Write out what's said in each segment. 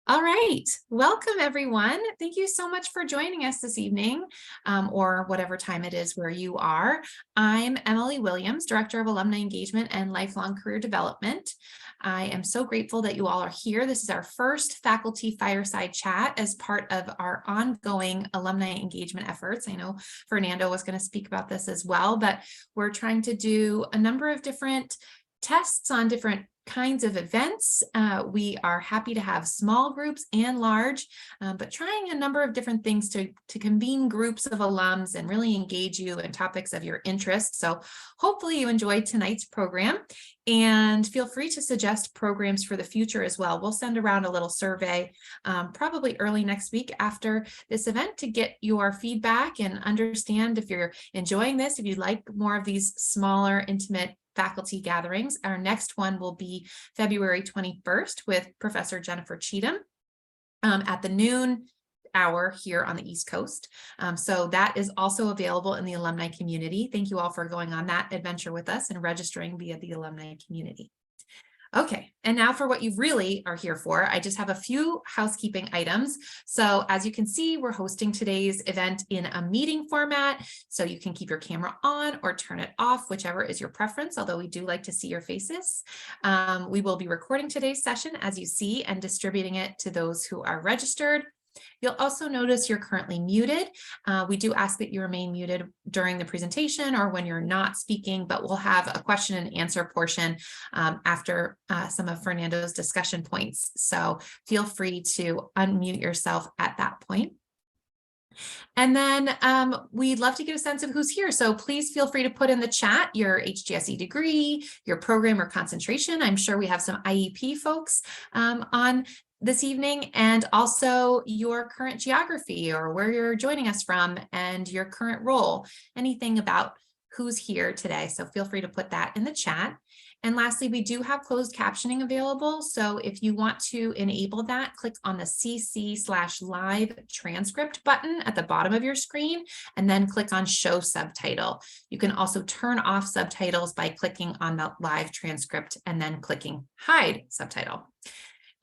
All right. Welcome, everyone. Thank you so much for joining us this evening, or whatever time it is where you are. I'm Emily Williams, Director of Alumni Engagement and Lifelong Career Development. I am so grateful that you all are here. This is our first faculty fireside chat as part of our ongoing alumni engagement efforts. I know Fernando was going to speak about this as well, but we're trying to do a number of different tests on different kinds of events. We are happy to have small groups and large, but trying a number of different things to convene groups of alums and really engage you in topics of your interest. So hopefully you enjoyed tonight's program, and feel free to suggest programs for the future as well. We'll send around a little survey probably early next week after this event to get your feedback and understand if you're enjoying this, if you'd like more of these smaller, intimate faculty gatherings. Our next one will be February 21st with Professor Jennifer Cheatham at the noon hour here on the East Coast. So that is also available in the alumni community. Thank you all for going on that adventure with us and registering via the alumni community. Okay, and now for what you really are here for. I just have a few housekeeping items. So as you can see, we're hosting today's event in a meeting format, so you can keep your camera on or turn it off, whichever is your preference, although we do like to see your faces. We will be recording today's session, as you see, and distributing it to those who are registered. You'll also notice you're currently muted. We do ask that you remain muted during the presentation or when you're not speaking, but we'll have a question and answer portion after some of Fernando's discussion points. So feel free to unmute yourself at that point. And then we'd love to get a sense of who's here. So please feel free to put in the chat your HGSE degree, your program or concentration. I'm sure we have some IEP folks on this evening, and also your current geography or where you're joining us from and your current role, anything about who's here today. So feel free to put that in the chat. And lastly, we do have closed captioning available. So if you want to enable that, click on the CC/live transcript button at the bottom of your screen, and then click on show subtitle. You can also turn off subtitles by clicking on the live transcript and then clicking hide subtitle.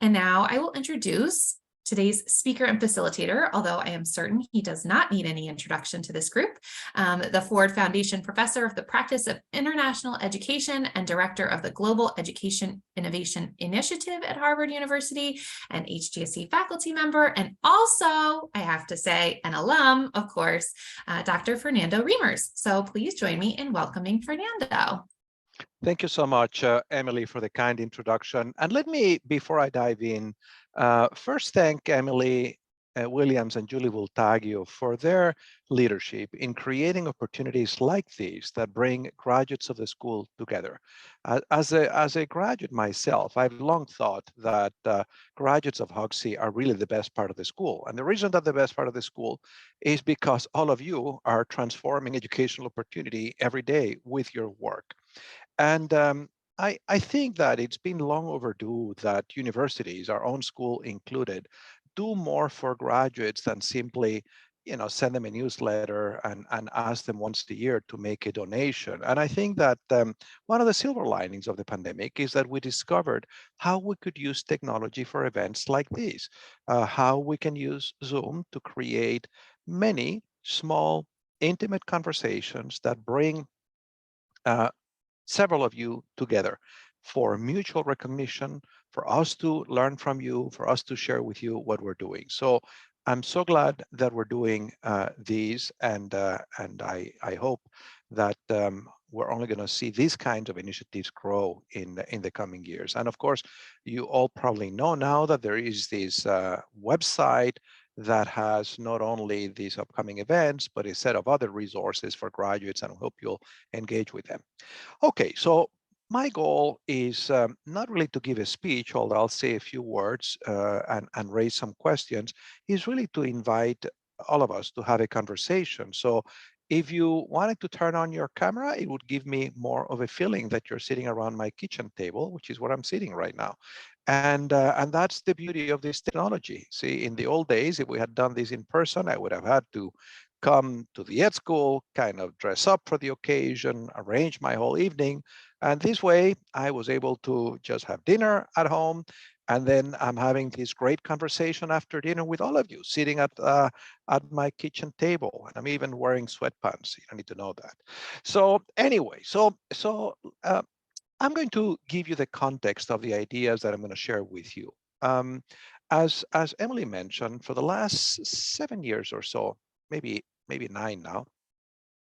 And now I will introduce today's speaker and facilitator, although I am certain he does not need any introduction to this group, the Ford Foundation Professor of the Practice of International Education and Director of the Global Education Innovation Initiative at Harvard University, and HGSE faculty member, and also, I have to say, an alum, of course, Dr. Fernando Reimers. So please join me in welcoming Fernando. Thank you so much, Emily, for the kind introduction. And let me, before I dive in, first thank Emily Williams and Julie Voltaggio for their leadership in creating opportunities like these that bring graduates of the school together. As a graduate myself, I've long thought that graduates of Hoxie are really the best part of the school. And the reason that the best part of the school is because all of you are transforming educational opportunity every day with your work. And I think that it's been long overdue that universities, our own school included, do more for graduates than simply, send them a newsletter and ask them once a year to make a donation. And I think that one of the silver linings of the pandemic is that we discovered how we could use technology for events like these, how we can use Zoom to create many small, intimate conversations that bring several of you together for mutual recognition, for us to learn from you, for us to share with you what we're doing. So I'm so glad that we're doing these, and I hope that we're only going to see these kinds of initiatives grow in the coming years. And of course, you all probably know now that there is this website that has not only these upcoming events, but a set of other resources for graduates, and I hope you'll engage with them. Okay, so my goal is not really to give a speech, although I'll say a few words and raise some questions, is really to invite all of us to have a conversation. So if you wanted to turn on your camera, it would give me more of a feeling that you're sitting around my kitchen table, which is where I'm sitting right now. And that's the beauty of this technology. See, in the old days, if we had done this in person, I would have had to come to the ed school, kind of dress up for the occasion, arrange my whole evening. And this way, I was able to just have dinner at home, And then I'm having this great conversation after dinner with all of you, sitting at my kitchen table, and I'm even wearing sweatpants. You don't need to know that. So anyway, so I'm going to give you the context of the ideas that I'm going to share with you. Um, as Emily mentioned, for the last 7 years or so, maybe 9 now,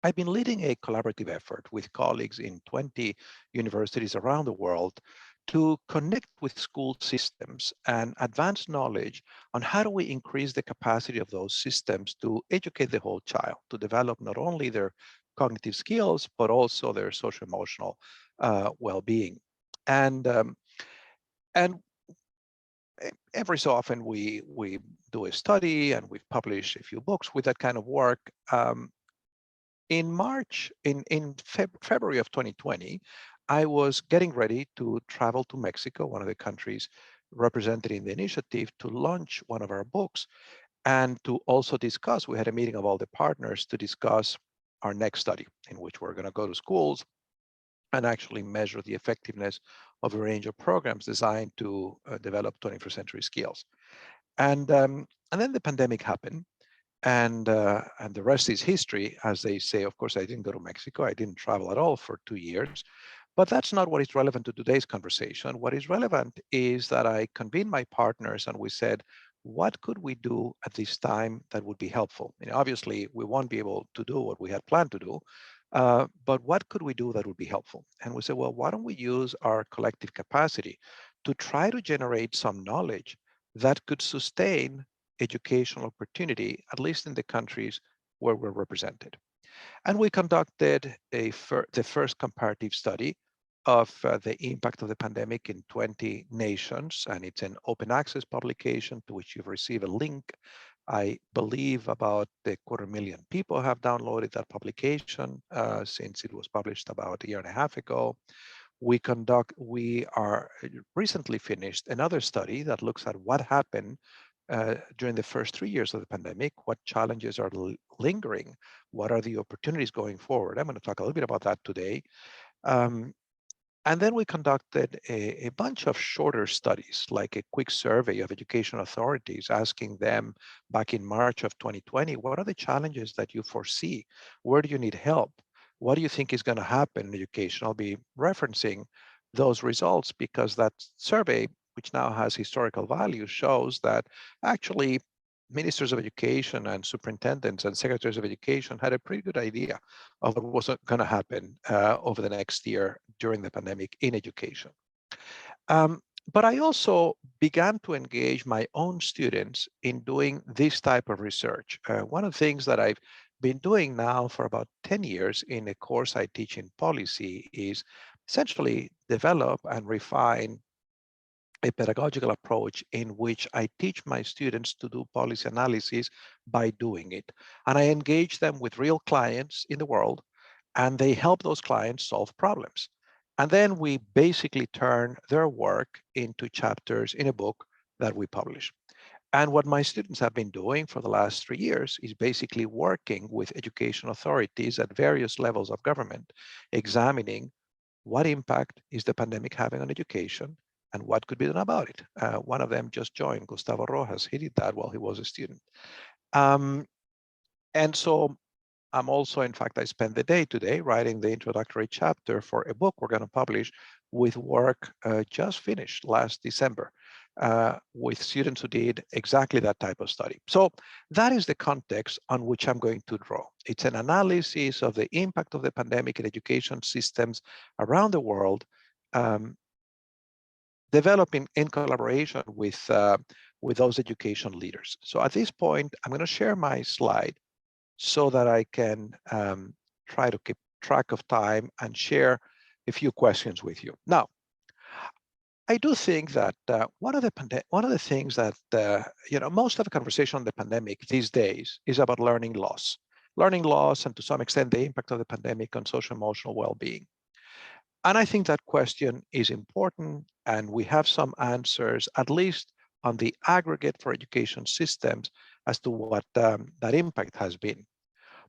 I've been leading a collaborative effort with colleagues in 20 universities around the world to connect with school systems and advance knowledge on how do we increase the capacity of those systems to educate the whole child, to develop not only their cognitive skills, but also their social emotional well-being. And and every so often we do a study and we've published a few books with that kind of work. In March, in February of 2020, I was getting ready to travel to Mexico, one of the countries represented in the initiative, to launch one of our books and to also discuss. We had a meeting of all the partners to discuss our next study, in which we're going to go to schools and actually measure the effectiveness of a range of programs designed to develop 21st century skills. And then the pandemic happened, and the rest is history, as they say. Of course, I didn't go to Mexico. I didn't travel at all for 2 years. But that's not what is relevant to today's conversation. What is relevant is that I convened my partners and we said, what could we do at this time that would be helpful? Obviously, we won't be able to do what we had planned to do, but what could we do that would be helpful? And we said, well, why don't we use our collective capacity to try to generate some knowledge that could sustain educational opportunity, at least in the countries where we're represented. And we conducted the first comparative study of the impact of the pandemic in 20 nations, and it's an open access publication to which you've received a link. I believe about 250,000 people have downloaded that publication since it was published about a year and a half ago. We are recently finished another study that looks at what happened during the first 3 years of the pandemic, what challenges are lingering, what are the opportunities going forward. I'm going to talk a little bit about that today. Um, and then we conducted a bunch of shorter studies, like a quick survey of education authorities, asking them back in March of 2020, what are the challenges that you foresee? Where do you need help? What do you think is going to happen in education? I'll be referencing those results because that survey, which now has historical value, shows that actually ministers of education and superintendents and secretaries of education had a pretty good idea of what was going to happen over the next year during the pandemic in education. Um, but I also began to engage my own students in doing this type of research. One of the things that I've been doing now for about 10 years in a course I teach in policy is essentially develop and refine a pedagogical approach in which I teach my students to do policy analysis by doing it. And I engage them with real clients in the world, and they help those clients solve problems. And then we basically turn their work into chapters in a book that we publish. And what my students have been doing for the last 3 years is basically working with education authorities at various levels of government, examining what impact is the pandemic having on education and what could be done about it. One of them just joined, Gustavo Rojas. He did that while he was a student. Um, and so I'm also, in fact, I spent the day today writing the introductory chapter for a book we're going to publish with work just finished last December with students who did exactly that type of study. So that is the context on which I'm going to draw. It's an analysis of the impact of the pandemic in education systems around the world, um, developing in collaboration with those education leaders. So at this point, I'm going to share my slide so that I can try to keep track of time and share a few questions with you. Now, I do think that one of the things that most of the conversation on the pandemic these days is about learning loss, and to some extent the impact of the pandemic on social emotional well-being. And I think that question is important, and we have some answers, at least on the aggregate for education systems, as to what that impact has been.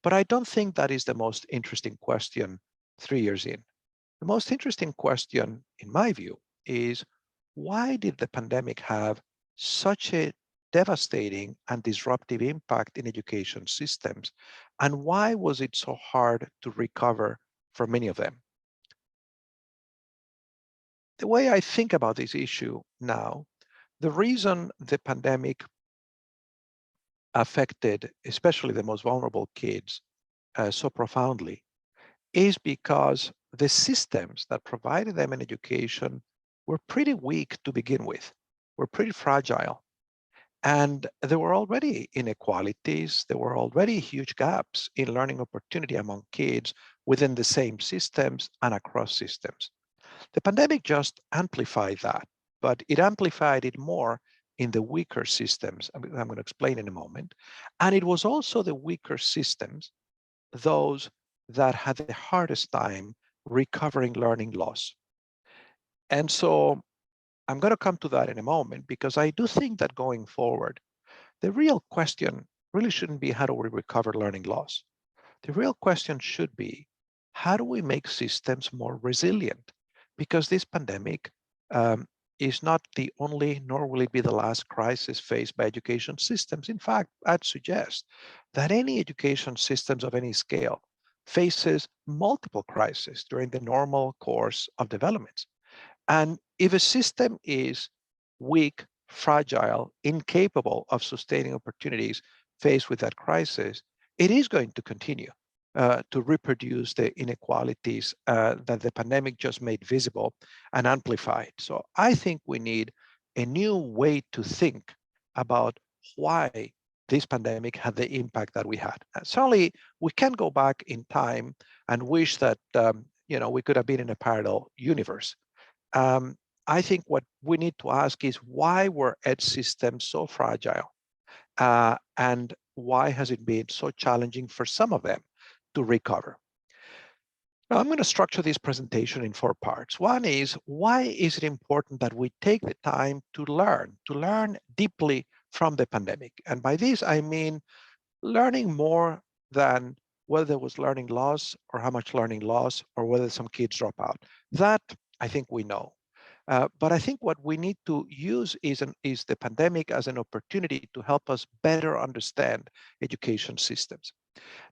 But I don't think that is the most interesting question 3 years in. The most interesting question, in my view, is why did the pandemic have such a devastating and disruptive impact in education systems? And why was it so hard to recover for many of them? The way I think about this issue now, the reason the pandemic affected especially the most vulnerable kids so profoundly is because the systems that provided them an education were pretty weak to begin with, were pretty fragile. And there were already inequalities, there were already huge gaps in learning opportunity among kids within the same systems and across systems. The pandemic just amplified that, but it amplified it more in the weaker systems. I'm going to explain in a moment. And it was also the weaker systems, those that had the hardest time recovering learning loss. And so I'm going to come to that in a moment, because I do think that going forward, the real question really shouldn't be how do we recover learning loss? The real question should be, how do we make systems more resilient? Because this pandemic is not the only, nor will it be the last crisis faced by education systems. In fact, I'd suggest that any education systems of any scale faces multiple crises during the normal course of development. And if a system is weak, fragile, incapable of sustaining opportunities faced with that crisis, it is going to continue to reproduce the inequalities that the pandemic just made visible and amplified. So I think we need a new way to think about why this pandemic had the impact that we had. Certainly, we can go back in time and wish that we could have been in a parallel universe. um, I think what we need to ask is, why were ed systems so fragile? And why has it been so challenging for some of them to recover? Now, I'm going to structure this presentation in 4 parts. One is, why is it important that we take the time to learn deeply from the pandemic? And by this, I mean learning more than whether there was learning loss or how much learning loss or whether some kids drop out. That I think we know. But I think what we need to use is the pandemic as an opportunity to help us better understand education systems.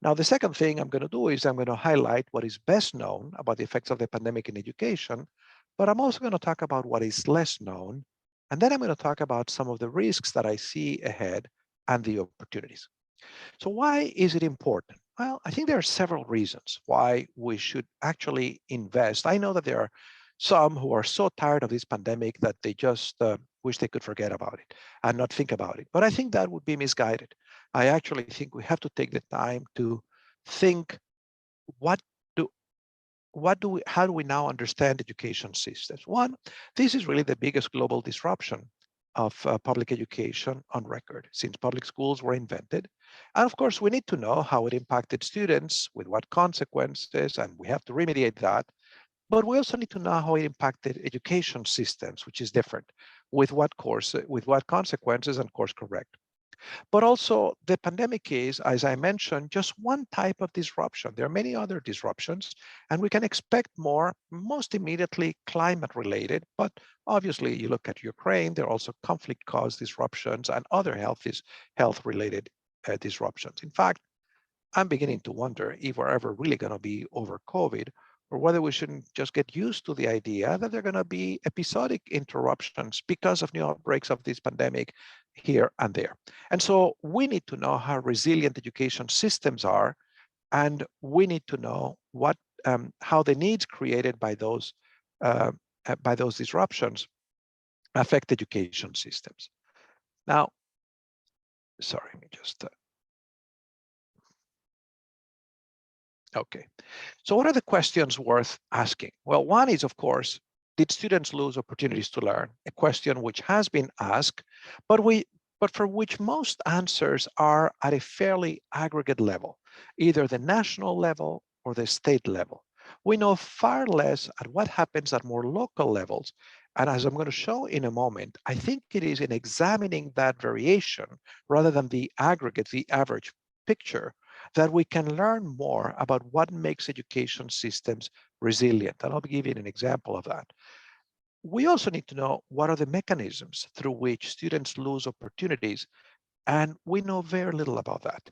Now, the second thing I'm going to do is I'm going to highlight what is best known about the effects of the pandemic in education, but I'm also going to talk about what is less known. And then I'm going to talk about some of the risks that I see ahead and the opportunities. So why is it important? Well, I think there are several reasons why we should actually invest. I know that there are some who are so tired of this pandemic that they just wish they could forget about it and not think about it. But I think that would be misguided. I actually think we have to take the time to think, what do how do we now understand education systems? One, this is really the biggest global disruption of public education on record since public schools were invented. And of course, we need to know how it impacted students, with what consequences, and we have to remediate that. But we also need to know how it impacted education systems, which is different, with what consequences and course correct. But also the pandemic is, as I mentioned, just one type of disruption. There are many other disruptions, and we can expect more, most immediately climate related. But obviously, you look at Ukraine, there are also conflict caused disruptions and other health related disruptions. In fact, I'm beginning to wonder if we're ever really going to be over COVID, or whether we shouldn't just get used to the idea that there are going to be episodic interruptions because of new outbreaks of this pandemic here and there. And so we need to know how resilient education systems are, and we need to know how the needs created uh, by those disruptions affect education systems. Now, sorry, let me just, okay. So what are the questions worth asking? Well, one is, of course, did students lose opportunities to learn? A question which has been asked, but for which most answers are at a fairly aggregate level, either the national level or the state level. We know far less at what happens at more local levels. And as I'm going to show in a moment, I think it is in examining that variation rather than the aggregate, the average picture, that we can learn more about what makes education systems resilient. And I'll give you an example of that. We also need to know what are the mechanisms through which students lose opportunities, and we know very little about that.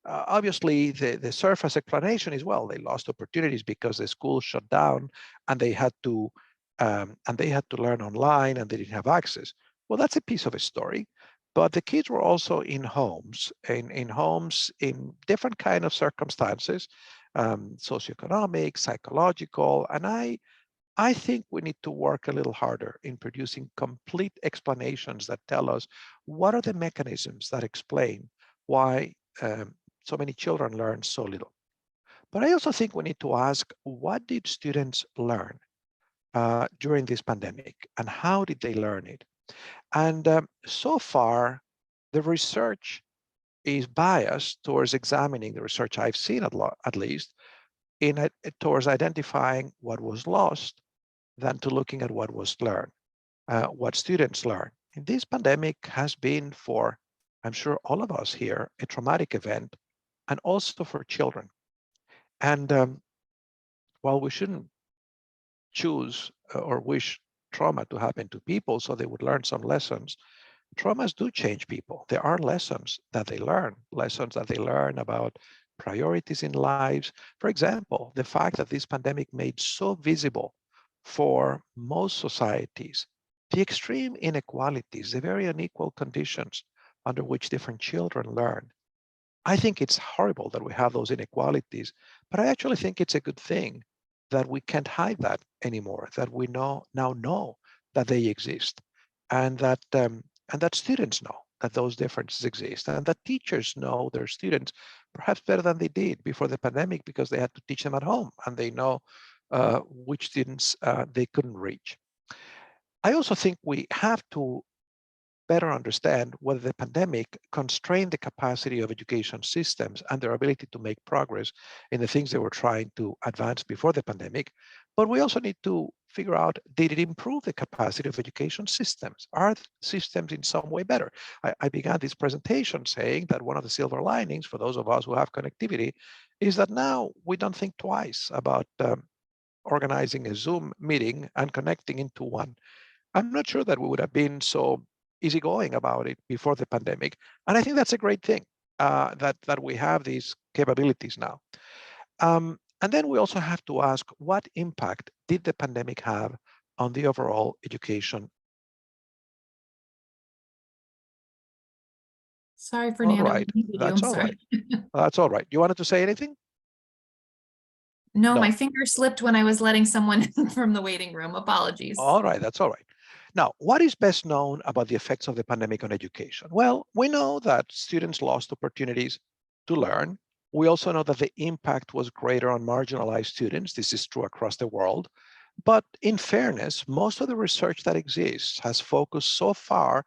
Obviously, the surface explanation is, well, they lost opportunities because the school shut down and they had to learn online and they didn't have access. Well, that's a piece of a story, but the kids were also in homes, in homes in different kind of circumstances, socioeconomic, psychological, and I think we need to work a little harder in producing complete explanations that tell us what are the mechanisms that explain why so many children learn so little. But I also think we need to ask, what did students learn during this pandemic and how did they learn it? And so far, the research is biased towards examining the research I've seen at least towards identifying what was lost than to looking at what was learned, what students learn. And this pandemic has been for, I'm sure all of us here, a traumatic event, and also for children. And while we shouldn't choose or wish trauma to happen to people so they would learn some lessons, traumas do change people. There are lessons that they learn about priorities in lives. For example, the fact that this pandemic made so visible for most societies the extreme inequalities, the very unequal conditions under which different children learn. I think it's horrible that we have those inequalities, but I actually think it's a good thing that we can't hide that anymore, that we now know that they exist, and that students know that those differences exist, and that teachers know their students perhaps better than they did before the pandemic because they had to teach them at home, and they know which students they couldn't reach. I also think we have to better understand whether the pandemic constrained the capacity of education systems and their ability to make progress in the things they were trying to advance before the pandemic. But we also need to figure out, did it improve the capacity of education systems? Are systems in some way better? I began this presentation saying that one of the silver linings for those of us who have connectivity is that now we don't think twice about organizing a Zoom meeting and connecting into one. I'm not sure that we would have been so easygoing about it before the pandemic. And I think that's a great thing that we have these capabilities now. And then we also have to ask, what impact did the pandemic have on the overall education? Sorry, All Fernando, we right, muted you. I'm that's all right. sorry. That's all right. You wanted to say anything? No, my No. finger slipped when I was letting someone in from the waiting room. Apologies. All right, that's all right. Now, what is best known about the effects of the pandemic on education? Well, we know that students lost opportunities to learn. We also know that the impact was greater on marginalized students. This is true across the world. But in fairness, most of the research that exists has focused so far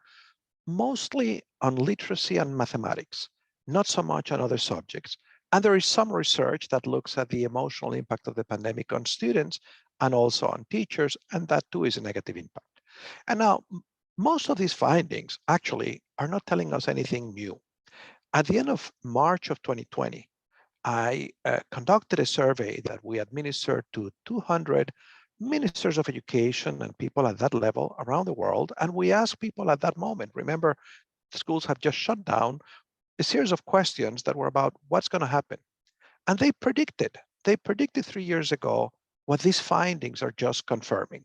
mostly on literacy and mathematics, not so much on other subjects. And there is some research that looks at the emotional impact of the pandemic on students and also on teachers, and that too is a negative impact. And now, most of these findings actually are not telling us anything new. At the end of March of 2020, I conducted a survey that we administered to 200 ministers of education and people at that level around the world. And we asked people at that moment, remember, schools had just shut down, a series of questions that were about what's going to happen. And they predicted 3 years ago what these findings are just confirming.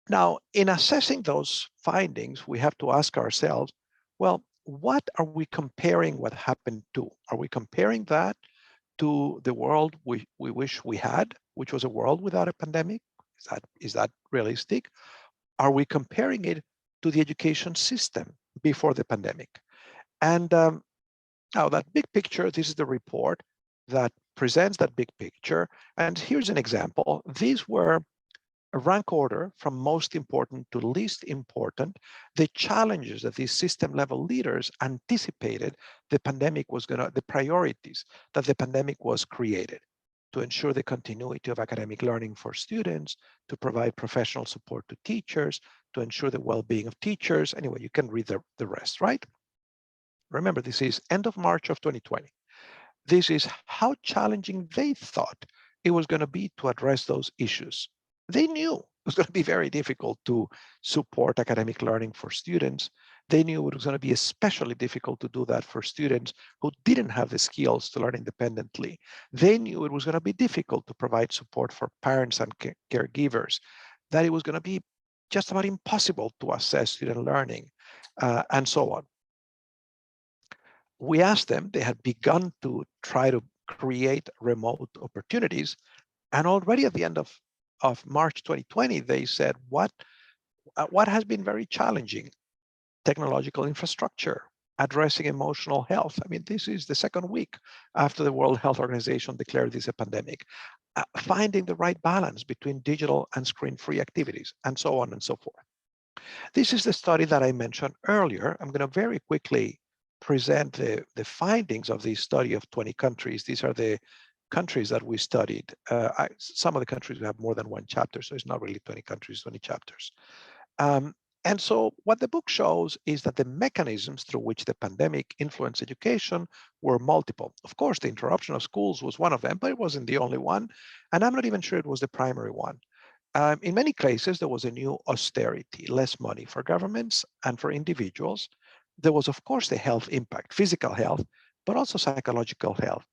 Now, in assessing those findings, we have to ask ourselves, well, what are we comparing what happened to? Are we comparing that to the world we wish we had, which was a world without a pandemic? Is that realistic? Are we comparing it to the education system before the pandemic? And now that big picture, this is the report that presents that big picture. And here's an example. These were a rank order from most important to least important, the challenges that these system level leaders anticipated the priorities that the pandemic was created to ensure the continuity of academic learning for students, to provide professional support to teachers, to ensure the well-being of teachers. Anyway, you can read the rest, right? Remember, this is end of March of 2020. This is how challenging they thought it was going to be to address those issues. They knew was going to be very difficult to support academic learning for students. They knew it was going to be especially difficult to do that for students who didn't have the skills to learn independently. They knew it was going to be difficult to provide support for parents and caregivers, that it was going to be just about impossible to assess student learning, and so on. We asked them, they had begun to try to create remote opportunities. And already at the end of March 2020, they said, what has been very challenging? Technological infrastructure, addressing emotional health. I mean, this is the second week after the World Health Organization declared this a pandemic. Finding the right balance between digital and screen-free activities, and so on and so forth. This is the study that I mentioned earlier. I'm going to very quickly present the findings of this study of 20 countries. These are the countries that we studied. Some of the countries we have more than one chapter, so it's not really 20 countries, 20 chapters. And so what the book shows is that the mechanisms through which the pandemic influenced education were multiple. Of course, the interruption of schools was one of them, but it wasn't the only one. And I'm not even sure it was the primary one. In many cases, there was a new austerity, less money for governments and for individuals. There was, of course, the health impact, physical health, but also psychological health.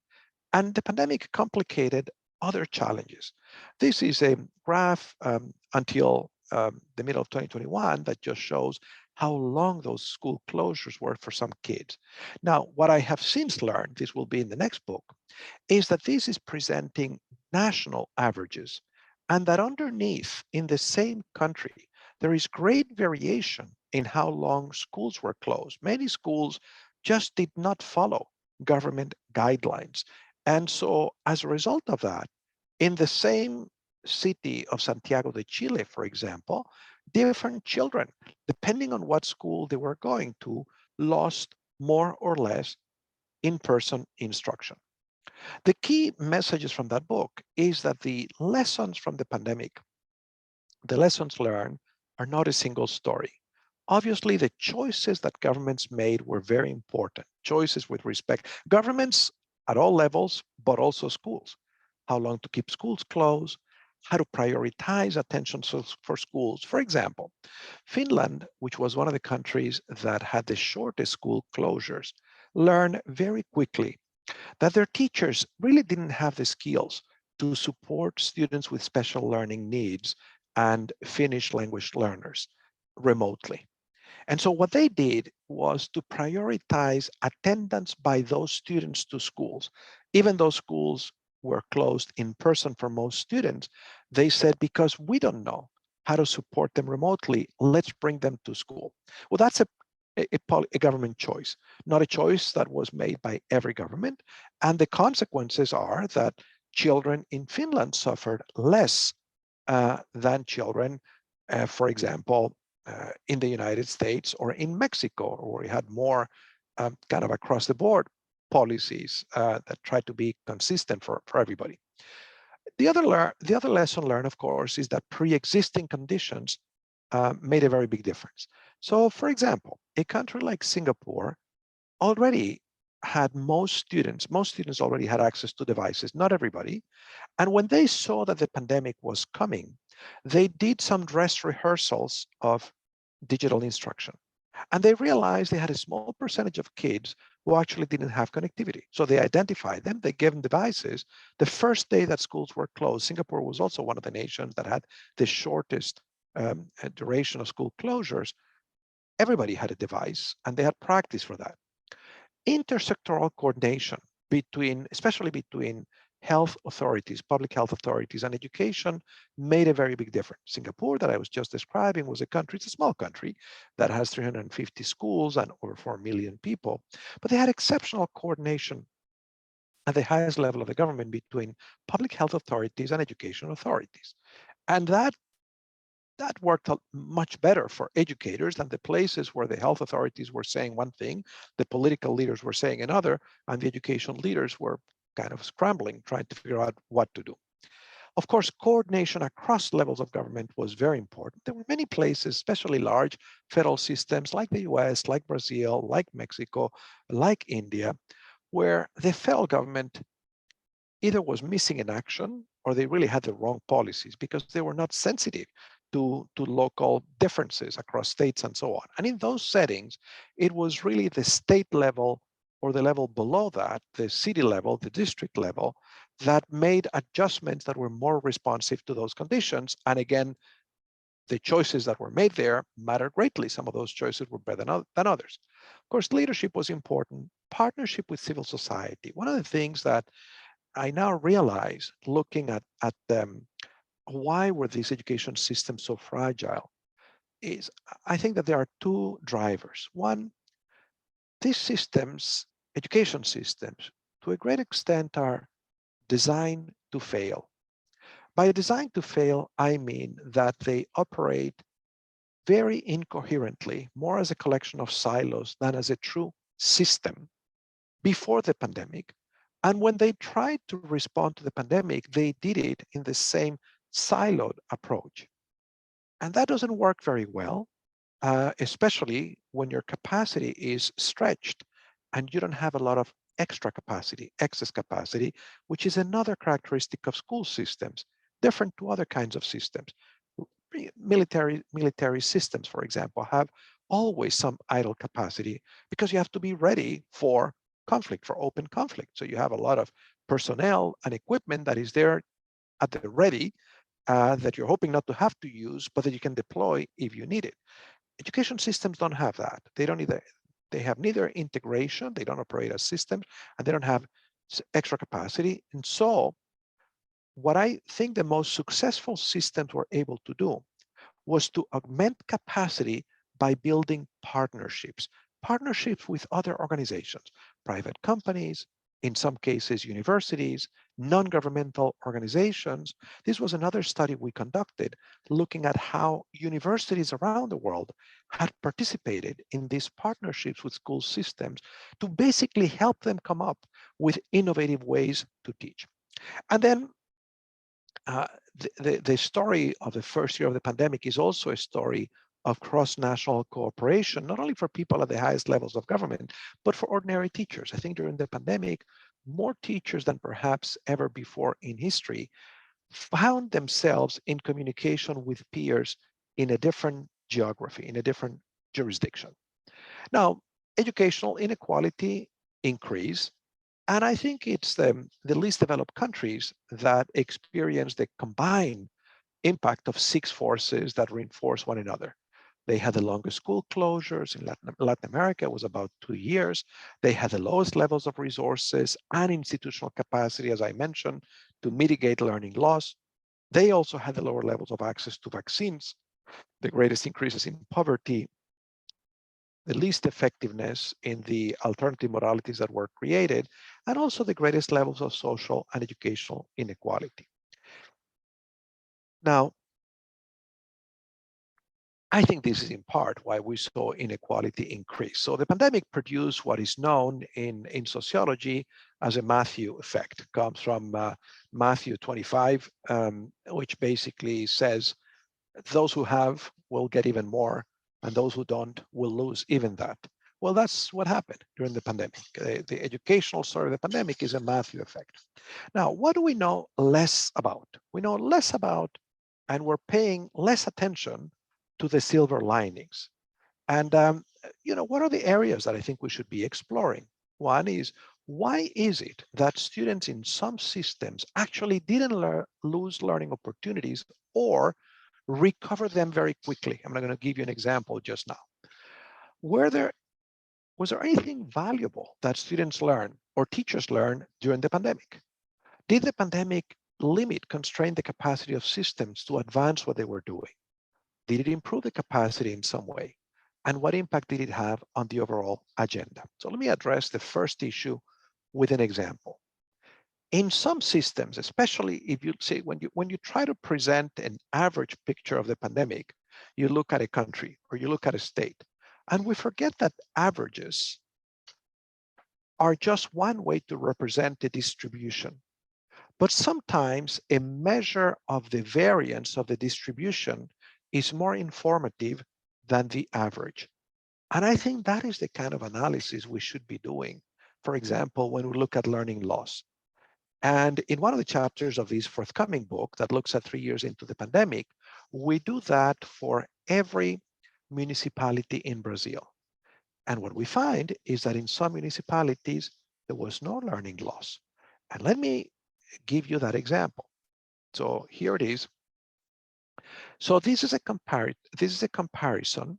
And the pandemic complicated other challenges. This is a graph until the middle of 2021 that just shows how long those school closures were for some kids. Now, what I have since learned, this will be in the next book, is that this is presenting national averages, and that underneath in the same country, there is great variation in how long schools were closed. Many schools just did not follow government guidelines. And so as a result of that, in the same city of Santiago de Chile, for example, different children, depending on what school they were going to, lost more or less in-person instruction. The key messages from that book is that the lessons from the pandemic, the lessons learned, are not a single story. Obviously, the choices that governments made were very important. Choices with respect, governments at all levels, but also schools. How long to keep schools closed, how to prioritize attention for schools. For example, Finland, which was one of the countries that had the shortest school closures, learned very quickly that their teachers really didn't have the skills to support students with special learning needs and Finnish language learners remotely. And so what they did was to prioritize attendance by those students to schools. Even though schools were closed in person for most students, they said, because we don't know how to support them remotely, let's bring them to school. Well, that's a government choice, not a choice that was made by every government. And the consequences are that children in Finland suffered less than children, for example, in the United States or in Mexico, where we had more kind of across the board policies that tried to be consistent for everybody. The other lesson learned, of course, is that pre-existing conditions made a very big difference. So, for example, a country like Singapore already had most students already had access to devices, not everybody. And when they saw that the pandemic was coming, they did some dress rehearsals of digital instruction. And they realized they had a small percentage of kids who actually didn't have connectivity. So they identified them, they gave them devices. The first day that schools were closed, Singapore was also one of the nations that had the shortest duration of school closures. Everybody had a device and they had practice for that. Intersectoral coordination especially between health authorities, public health authorities, and education made a very big difference. Singapore, that I was just describing, was a country, it's a small country that has 350 schools and over 4 million people, but they had exceptional coordination at the highest level of the government between public health authorities and education authorities. And that worked out much better for educators than the places where the health authorities were saying one thing, the political leaders were saying another, and the education leaders were kind of scrambling, trying to figure out what to do. Of course, coordination across levels of government was very important. There were many places, especially large federal systems like the US, like Brazil, like Mexico, like India, where the federal government either was missing in action or they really had the wrong policies because they were not sensitive to local differences across states and so on. And in those settings, it was really the state level or the level below that, the city level, the district level, that made adjustments that were more responsive to those conditions. And again, the choices that were made there mattered greatly. Some of those choices were better than others. Of course, leadership was important, partnership with civil society. One of the things that I now realize, looking at why were these education systems so fragile, is I think that there are two drivers. One, these systems, education systems, to a great extent are designed to fail. By designed to fail, I mean that they operate very incoherently, more as a collection of silos than as a true system before the pandemic. And when they tried to respond to the pandemic, they did it in the same siloed approach. And that doesn't work very well, especially when your capacity is stretched and you don't have a lot of extra capacity, excess capacity, which is another characteristic of school systems, different to other kinds of systems. Military systems, for example, have always some idle capacity because you have to be ready for conflict, for open conflict. So you have a lot of personnel and equipment that is there at the ready, that you're hoping not to have to use, but that you can deploy if you need it. Education systems don't have that. They have neither integration, they don't operate as systems, and they don't have extra capacity. And so what I think the most successful systems were able to do was to augment capacity by building partnerships with other organizations, private companies, in some cases universities, non-governmental organizations. This was another study we conducted looking at how universities around the world had participated in these partnerships with school systems to basically help them come up with innovative ways to teach. And then uh, the story of the first year of the pandemic is also a story of cross-national cooperation, not only for people at the highest levels of government, but for ordinary teachers. I think during the pandemic, more teachers than perhaps ever before in history found themselves in communication with peers in a different geography, in a different jurisdiction. Now, educational inequality increased, and I think it's the least developed countries that experience the combined impact of six forces that reinforce one another. They had the longest school closures in Latin America, it was about 2 years. They had the lowest levels of resources and institutional capacity, as I mentioned, to mitigate learning loss. They also had the lower levels of access to vaccines, the greatest increases in poverty, the least effectiveness in the alternative modalities that were created, and also the greatest levels of social and educational inequality. Now, I think this is in part why we saw inequality increase. So the pandemic produced what is known in sociology as a Matthew effect. It comes from Matthew 25, which basically says those who have will get even more, and those who don't will lose even that. Well, that's what happened during the pandemic. The educational story of the pandemic is a Matthew effect. Now, what do we know less about? We know less about, and we're paying less attention to the silver linings. And what are the areas that I think we should be exploring? One is, why is it that students in some systems actually didn't lose learning opportunities or recover them very quickly? I'm going to give you an example just now. Was there anything valuable that students learned or teachers learned during the pandemic? Did the pandemic constrain the capacity of systems to advance what they were doing? Did it improve the capacity in some way? And what impact did it have on the overall agenda? So let me address the first issue with an example. In some systems, especially if you say when you try to present an average picture of the pandemic, you look at a country or you look at a state, and we forget that averages are just one way to represent the distribution. But sometimes a measure of the variance of the distribution is more informative than the average. And I think that is the kind of analysis we should be doing. For example, when we look at learning loss. And in one of the chapters of this forthcoming book that looks at 3 years into the pandemic, We do that for every municipality in Brazil. And what we find is that in some municipalities, there was no learning loss. And let me give you that example. So here it is. So this is a comparison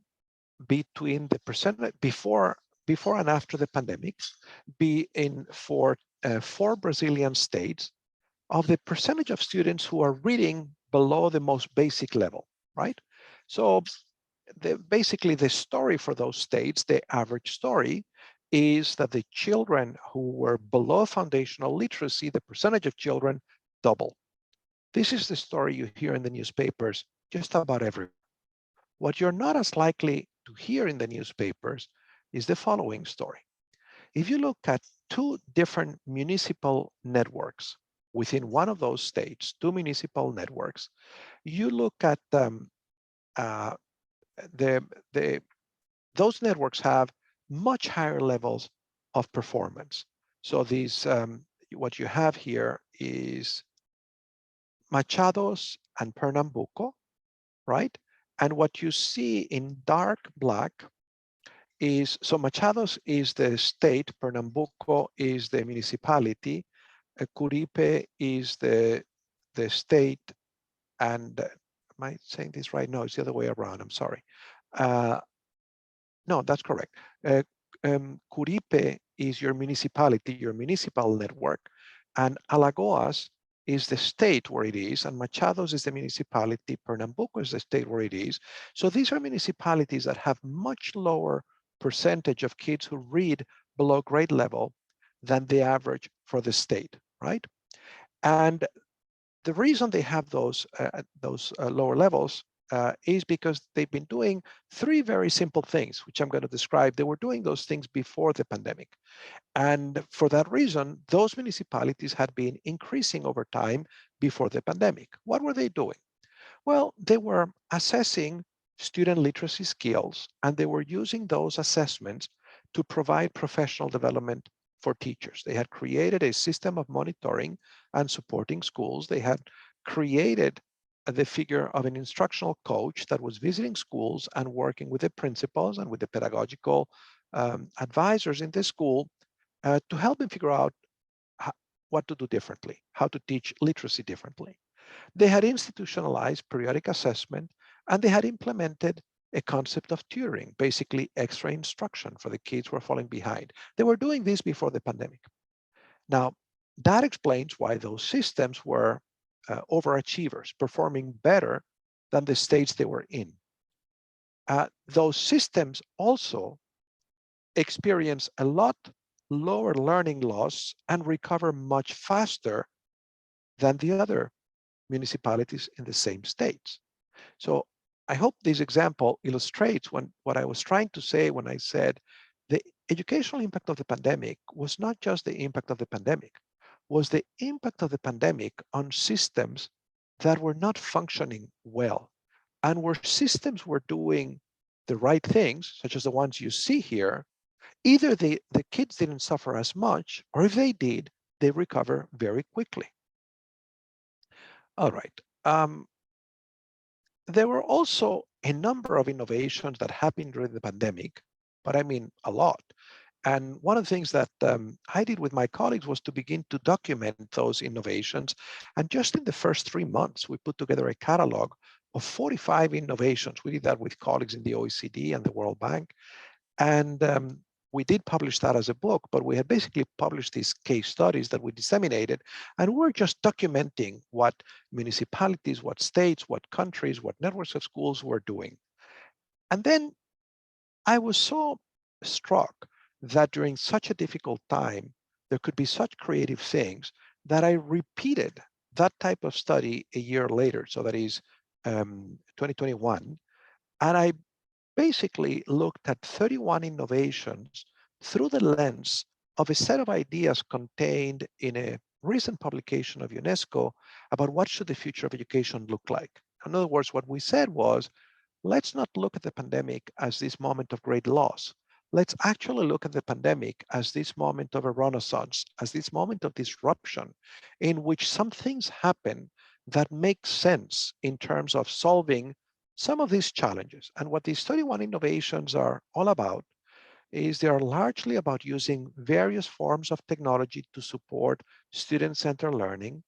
between the percent before and after the pandemic, be in for 4 Brazilian states, of the percentage of students who are reading below the most basic level, right? So basically the story for those states, the average story, is that the children who were below foundational literacy, the percentage of children double. This is the story you hear in the newspapers just about everywhere. What you're not as likely to hear in the newspapers is the following story. If you look at two different municipal networks within one of those states, two municipal networks, you look at uh, the, the, those networks have much higher levels of performance. So these, what you have here is Machados and Pernambuco, right? And what you see in dark black is, so Machados is the state, Pernambuco is the municipality, Curipe is the state, and am I saying this right? No, it's the other way around, I'm sorry. No, that's correct. Curipe is your municipality, your municipal network, and Alagoas is the state where it is, and Machados is the municipality, Pernambuco is the state where it is. So these are municipalities that have much lower percentage of kids who read below grade level than the average for the state, right? And the reason they have those lower levels is because they've been doing three very simple things, which I'm going to describe. They were doing those things before the pandemic. And for that reason, those municipalities had been increasing over time before the pandemic. What were they doing? Well, they were assessing student literacy skills, and they were using those assessments to provide professional development for teachers. They had created a system of monitoring and supporting schools. They had created the figure of an instructional coach that was visiting schools and working with the principals and with the pedagogical advisors in the school to help them figure out how, what to do differently, how to teach literacy differently. They had institutionalized periodic assessment, and they had implemented a concept of tutoring, basically extra instruction for the kids who are falling behind. They were doing this before the pandemic. Now, that explains why those systems were overachievers, performing better than the states they were in. Those systems also experience a lot lower learning loss and recover much faster than the other municipalities in the same states. So I hope this example illustrates what I was trying to say when I said the educational impact of the pandemic was not just the impact of the pandemic, was the impact of the pandemic on systems that were not functioning well, and where systems were doing the right things, such as the ones you see here. Either the kids didn't suffer as much, or if they did, they recover very quickly. All right. There were also a number of innovations that happened during the pandemic, but I mean a lot. And one of the things that I did with my colleagues was to begin to document those innovations. And just in the first 3 months, we put together a catalog of 45 innovations. We did that with colleagues in the OECD and the World Bank. And we did publish that as a book, but we had basically published these case studies that we disseminated, and we're just documenting what municipalities, what states, what countries, what networks of schools were doing. And then I was so struck that during such a difficult time, there could be such creative things that I repeated that type of study a year later. So that is 2021. And I basically looked at 31 innovations through the lens of a set of ideas contained in a recent publication of UNESCO about what should the future of education look like. In other words, what we said was, let's not look at the pandemic as this moment of great loss. Let's actually look at the pandemic as this moment of a renaissance, as this moment of disruption in which some things happen that make sense in terms of solving some of these challenges. And what these 31 innovations are all about is they are largely about using various forms of technology to support student-centered learning.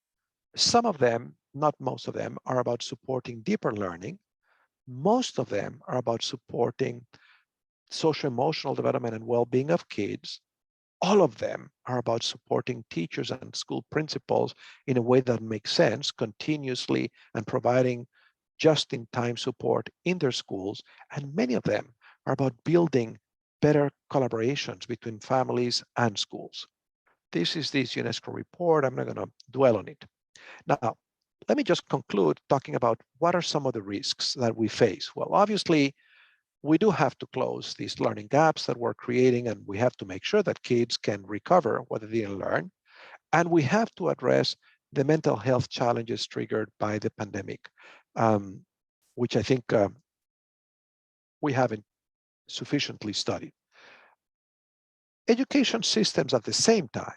Some of them, not most of them, are about supporting deeper learning. Most of them are about supporting social emotional development and well-being of kids. All of them are about supporting teachers and school principals in a way that makes sense continuously and providing just-in-time support in their schools. And many of them are about building better collaborations between families and schools. This is this UNESCO report. I'm not going to dwell on it. Now, let me just conclude talking about what are some of the risks that we face. Well, obviously, we do have to close these learning gaps that we're creating, and we have to make sure that kids can recover what they didn't learn. And we have to address the mental health challenges triggered by the pandemic, which I think we haven't sufficiently studied. Education systems at the same time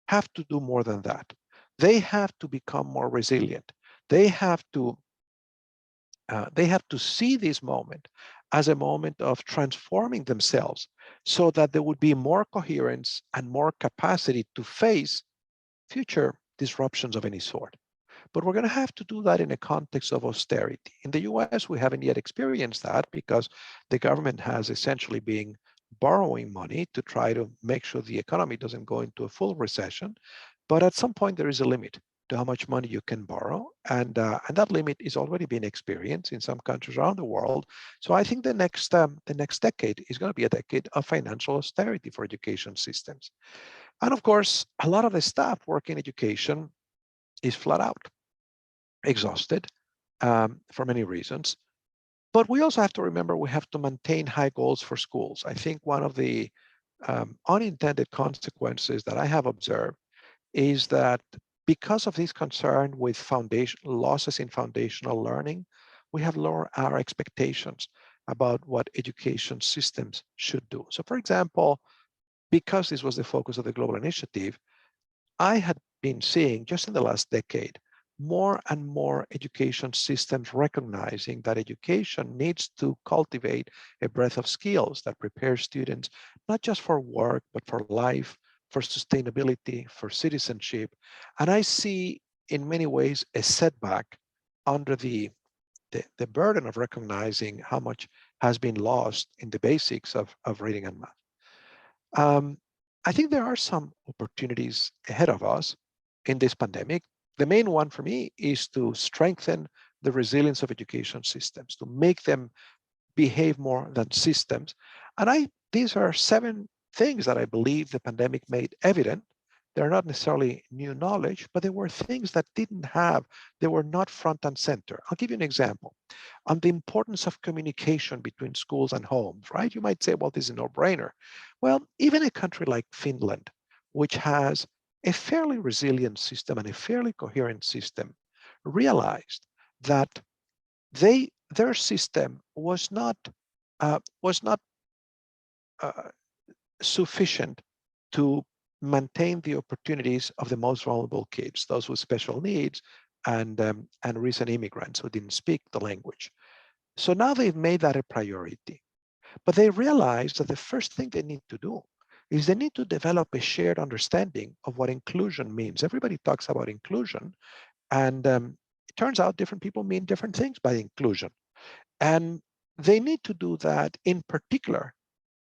have to do more than that. They have to become more resilient. They have to see this moment as a moment of transforming themselves so that there would be more coherence and more capacity to face future disruptions of any sort. But we're going to have to do that in a context of austerity. In the US, we haven't yet experienced that because the government has essentially been borrowing money to try to make sure the economy doesn't go into a full recession. But at some point, there is a limit to how much money you can borrow. And that limit is already being experienced in some countries around the world. So I think the next decade is going to be a decade of financial austerity for education systems. And of course, a lot of the staff working in education is flat out exhausted for many reasons. But we also have to remember we have to maintain high goals for schools. I think one of the unintended consequences that I have observed is that because of this concern with losses in foundational learning, we have lowered our expectations about what education systems should do. So for example, because this was the focus of the global initiative, I had been seeing just in the last decade more and more education systems recognizing that education needs to cultivate a breadth of skills that prepare students not just for work, but for life, for sustainability, for citizenship. And I see in many ways a setback under the burden of recognizing how much has been lost in the basics of reading and math. I think there are some opportunities ahead of us in this pandemic. The main one for me is to strengthen the resilience of education systems, to make them behave more than systems. And these are 7 things that I believe the pandemic made evident. They're not necessarily new knowledge, but they were things that they were not front and center. I'll give you an example on the importance of communication between schools and homes, right? You might say, well, this is a no-brainer. Well, even a country like Finland, which has a fairly resilient system and a fairly coherent system, realized that their system was not uh, uh, sufficient to maintain the opportunities of the most vulnerable kids, those with special needs and recent immigrants who didn't speak the language. So now they've made that a priority, but they realize that the first thing they need to do is they need to develop a shared understanding of what inclusion means. Everybody talks about inclusion, and it turns out different people mean different things by inclusion. And they need to do that in particular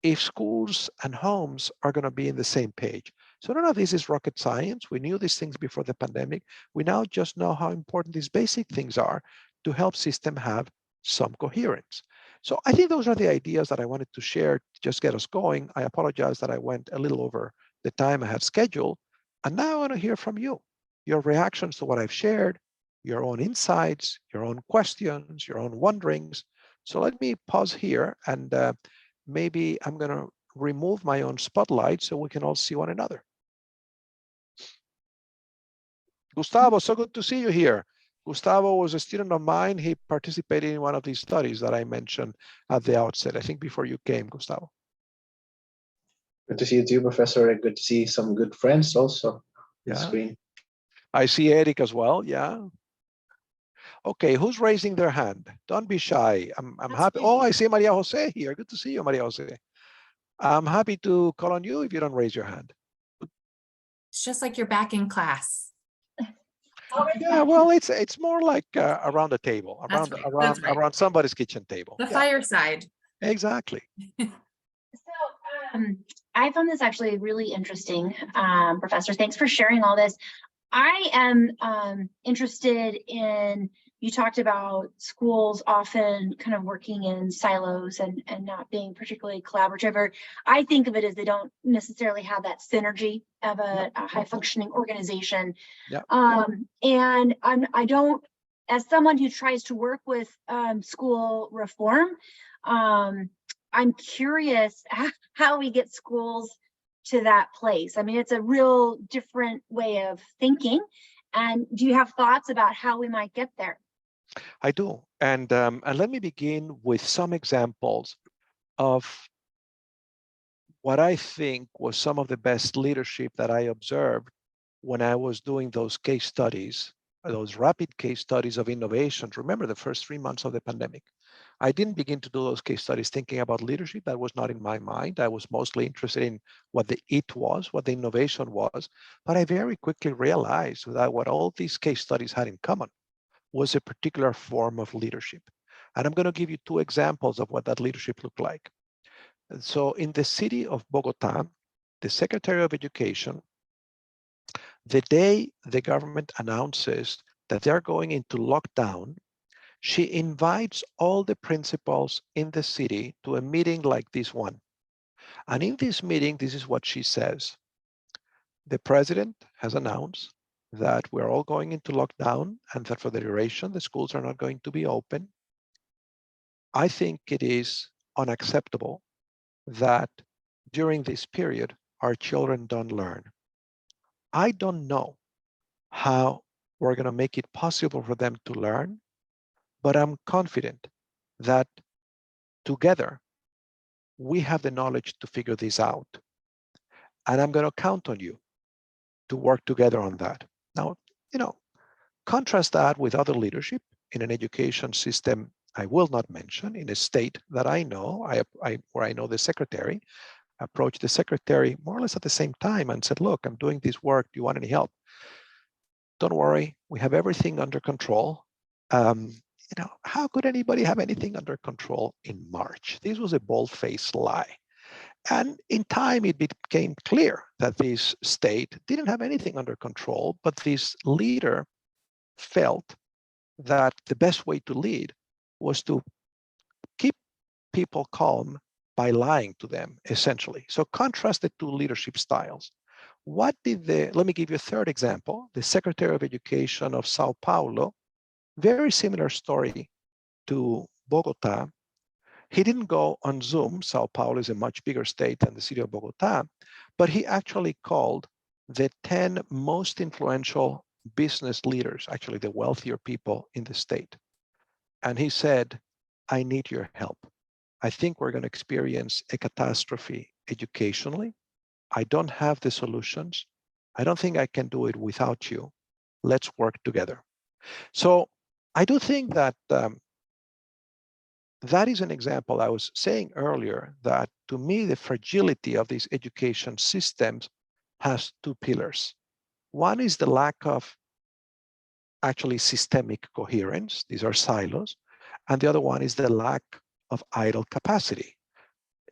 if schools and homes are going to be in the same page. So none of this is rocket science. We knew these things before the pandemic. We now just know how important these basic things are to help system have some coherence. So I think those are the ideas that I wanted to share to just get us going. I apologize that I went a little over the time I had scheduled. And now I want to hear from you, your reactions to what I've shared, your own insights, your own questions, your own wonderings. So let me pause here and maybe I'm going to remove my own spotlight so we can all see one another. Gustavo, so good to see you here. Gustavo was a student of mine. He participated in one of these studies that I mentioned at the outset, I think before you came, Gustavo. Good to see you too, Professor, and good to see some good friends also on the screen. I see Eric as well, yeah. Okay, who's raising their hand? Don't be shy. I'm That's happy. me. Oh, I see Maria Jose here. Good to see you, Maria Jose. I'm happy to call on you if you don't raise your hand. It's just like you're back in class. Yeah, well, it's more like around the table, That's right. That's right. around somebody's kitchen table. The Yeah, fireside. exactly. So I found this actually really interesting, Professor. Thanks for sharing all this. I am interested in, you talked about schools often kind of working in silos and not being particularly collaborative, or I think of it as they don't necessarily have that synergy of a high functioning organization. Yeah. And I don't, as someone who tries to work with school reform, I'm curious how we get schools to that place. I mean, it's a real different way of thinking. And do you have thoughts about how we might get there? I do. And let me begin with some examples of what I think was some of the best leadership that I observed when I was doing those case studies, those rapid case studies of innovation. Remember the first 3 months of the pandemic. I didn't begin to do those case studies thinking about leadership. That was not in my mind. I was mostly interested in what the it was, what the innovation was. But I very quickly realized that what all these case studies had in common was a particular form of leadership. And I'm going to give you 2 examples of what that leadership looked like. And so in the city of Bogota, the Secretary of Education, the day the government announces that they're going into lockdown, she invites all the principals in the city to a meeting like this one. And in this meeting, this is what she says. The president has announced that we're all going into lockdown and that for the duration, the schools are not going to be open. I think it is unacceptable that during this period, our children don't learn. I don't know how we're going to make it possible for them to learn, but I'm confident that together we have the knowledge to figure this out. And I'm going to count on you to work together on that. Now, contrast that with other leadership in an education system I will not mention, in a state that I know, where I know the secretary, approached the secretary more or less at the same time and said, look, I'm doing this work. Do you want any help? Don't worry, we have everything under control. How could anybody have anything under control in March? This was a bold-faced lie. And in time, it became clear that this state didn't have anything under control, but this leader felt that the best way to lead was to keep people calm by lying to them, essentially. So contrast the 2 leadership styles. Let me give you a third example. The Secretary of Education of Sao Paulo, very similar story to Bogota. He didn't go on Zoom. Sao Paulo is a much bigger state than the city of Bogota, but he actually called the 10 most influential business leaders, actually the wealthier people in the state. And he said, I need your help. I think we're going to experience a catastrophe educationally. I don't have the solutions. I don't think I can do it without you. Let's work together. So I do think that that is an example. I was saying earlier that to me, the fragility of these education systems has 2 pillars. One is the lack of actually systemic coherence. These are silos. And the other one is the lack of idle capacity.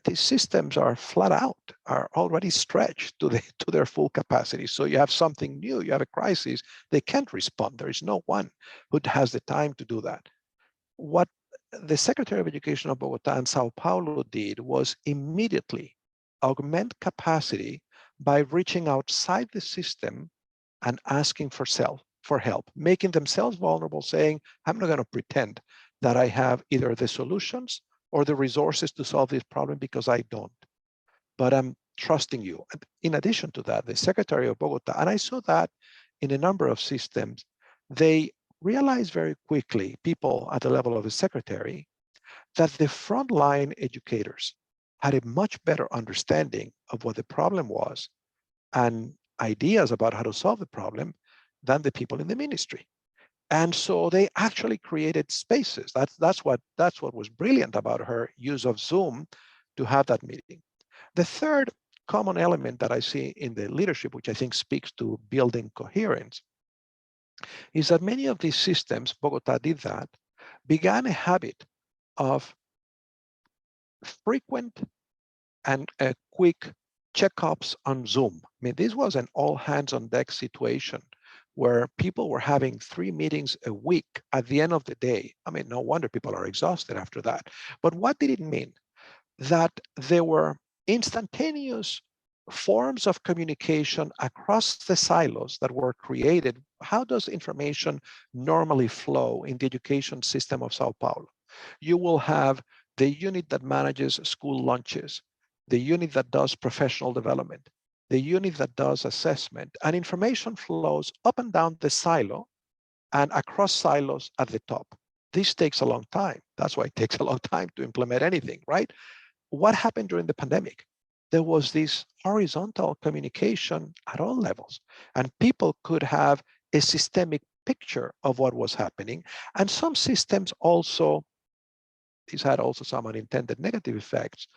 These systems are flat out, are already stretched to their full capacity. So you have something new, you have a crisis, they can't respond. There is no one who has the time to do that. What the Secretary of Education of Bogota and Sao Paulo did was immediately augment capacity by reaching outside the system and asking for help, making themselves vulnerable, saying, I'm not going to pretend that I have either the solutions or the resources to solve this problem because I don't. But I'm trusting you. And in addition to that, the Secretary of Bogota, and I saw that in a number of systems, they realized very quickly, people at the level of the secretary, that the frontline educators had a much better understanding of what the problem was and ideas about how to solve the problem than the people in the ministry. And so they actually created spaces. That's what was brilliant about her use of Zoom to have that meeting. The third common element that I see in the leadership, which I think speaks to building coherence, is that many of these systems, Bogota did that, began a habit of frequent and quick checkups on Zoom. I mean, this was an all hands on deck situation where people were having 3 meetings a week at the end of the day. I mean, no wonder people are exhausted after that. But what did it mean? That there were instantaneous forms of communication across the silos that were created. How does information normally flow in the education system of Sao Paulo? You will have the unit that manages school lunches, the unit that does professional development, the unit that does assessment, and information flows up and down the silo and across silos at the top. This takes a long time. That's why it takes a long time to implement anything, right? What happened during the pandemic? There was this horizontal communication at all levels, and people could have a systemic picture of what was happening. And some systems also, these had also some unintended negative effects,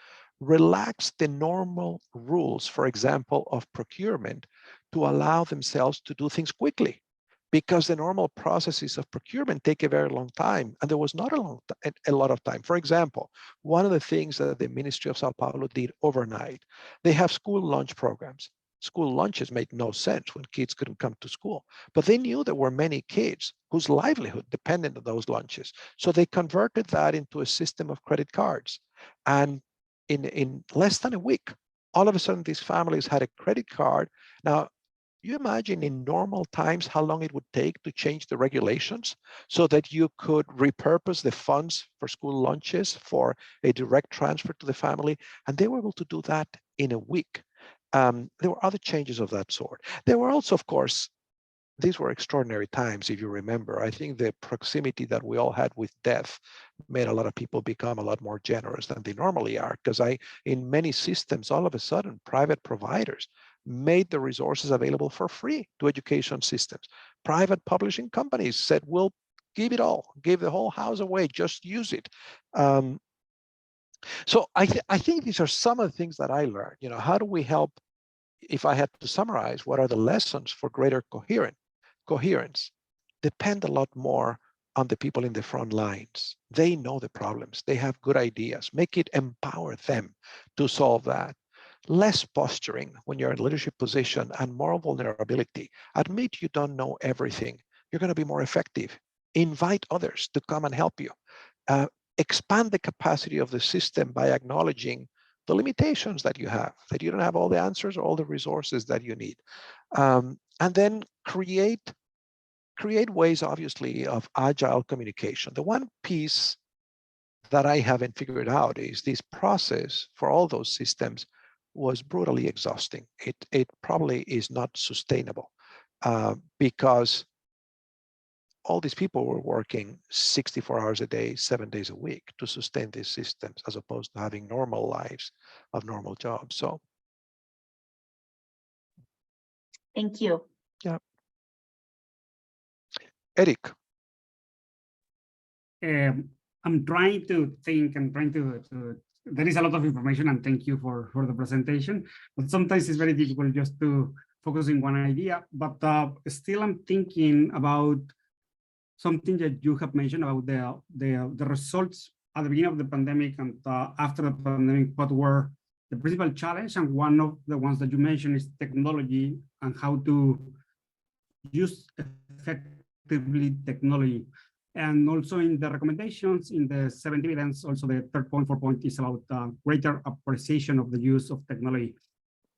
relaxed the normal rules, for example, of procurement to allow themselves to do things quickly, because the normal processes of procurement take a very long time, and there was not a lot of time. For example, one of the things that the Ministry of Sao Paulo did overnight, they have school lunch programs. School lunches made no sense when kids couldn't come to school, but they knew there were many kids whose livelihood depended on those lunches. So they converted that into a system of credit cards. And in less than a week, all of a sudden, these families had a credit card. Now, you imagine in normal times how long it would take to change the regulations so that you could repurpose the funds for school lunches for a direct transfer to the family, and they were able to do that in a week. There were other changes of that sort. There were also, of course, these were extraordinary times, if you remember. I think the proximity that we all had with death made a lot of people become a lot more generous than they normally are, because in many systems, all of a sudden, private providers made the resources available for free to education systems. Private publishing companies said, we'll give it all, give the whole house away, just use it. So I think these are some of the things that I learned. You know, how do we help? If I had to summarize, what are the lessons for greater coherence? Depend a lot more on the people in the front lines. They know the problems. They have good ideas. Make it empower them to solve that. Less posturing when you're in a leadership position and more vulnerability. Admit you don't know everything. You're going to be more effective. Invite others to come and help you. Expand the capacity of the system by acknowledging the limitations that you have, that you don't have all the answers or all the resources that you need. And then create ways, obviously, of agile communication. The one piece that I haven't figured out is this process for all those systems was brutally exhausting. It probably is not sustainable because all these people were working 64 hours a day, 7 days a week to sustain these systems, as opposed to having normal lives of normal jobs. So, Thank you. yeah. Eric. I'm trying to think and trying to there is a lot of information, and thank you for the presentation, but sometimes it's very difficult just to focus in one idea. But still I'm thinking about something that you have mentioned about the results at the beginning of the pandemic and after the pandemic, what were the principal challenge. And one of the ones that you mentioned is technology and how to use effectively technology. And also in the recommendations in the 7 dividends, also the third point, 4 point is about greater appreciation of the use of technology.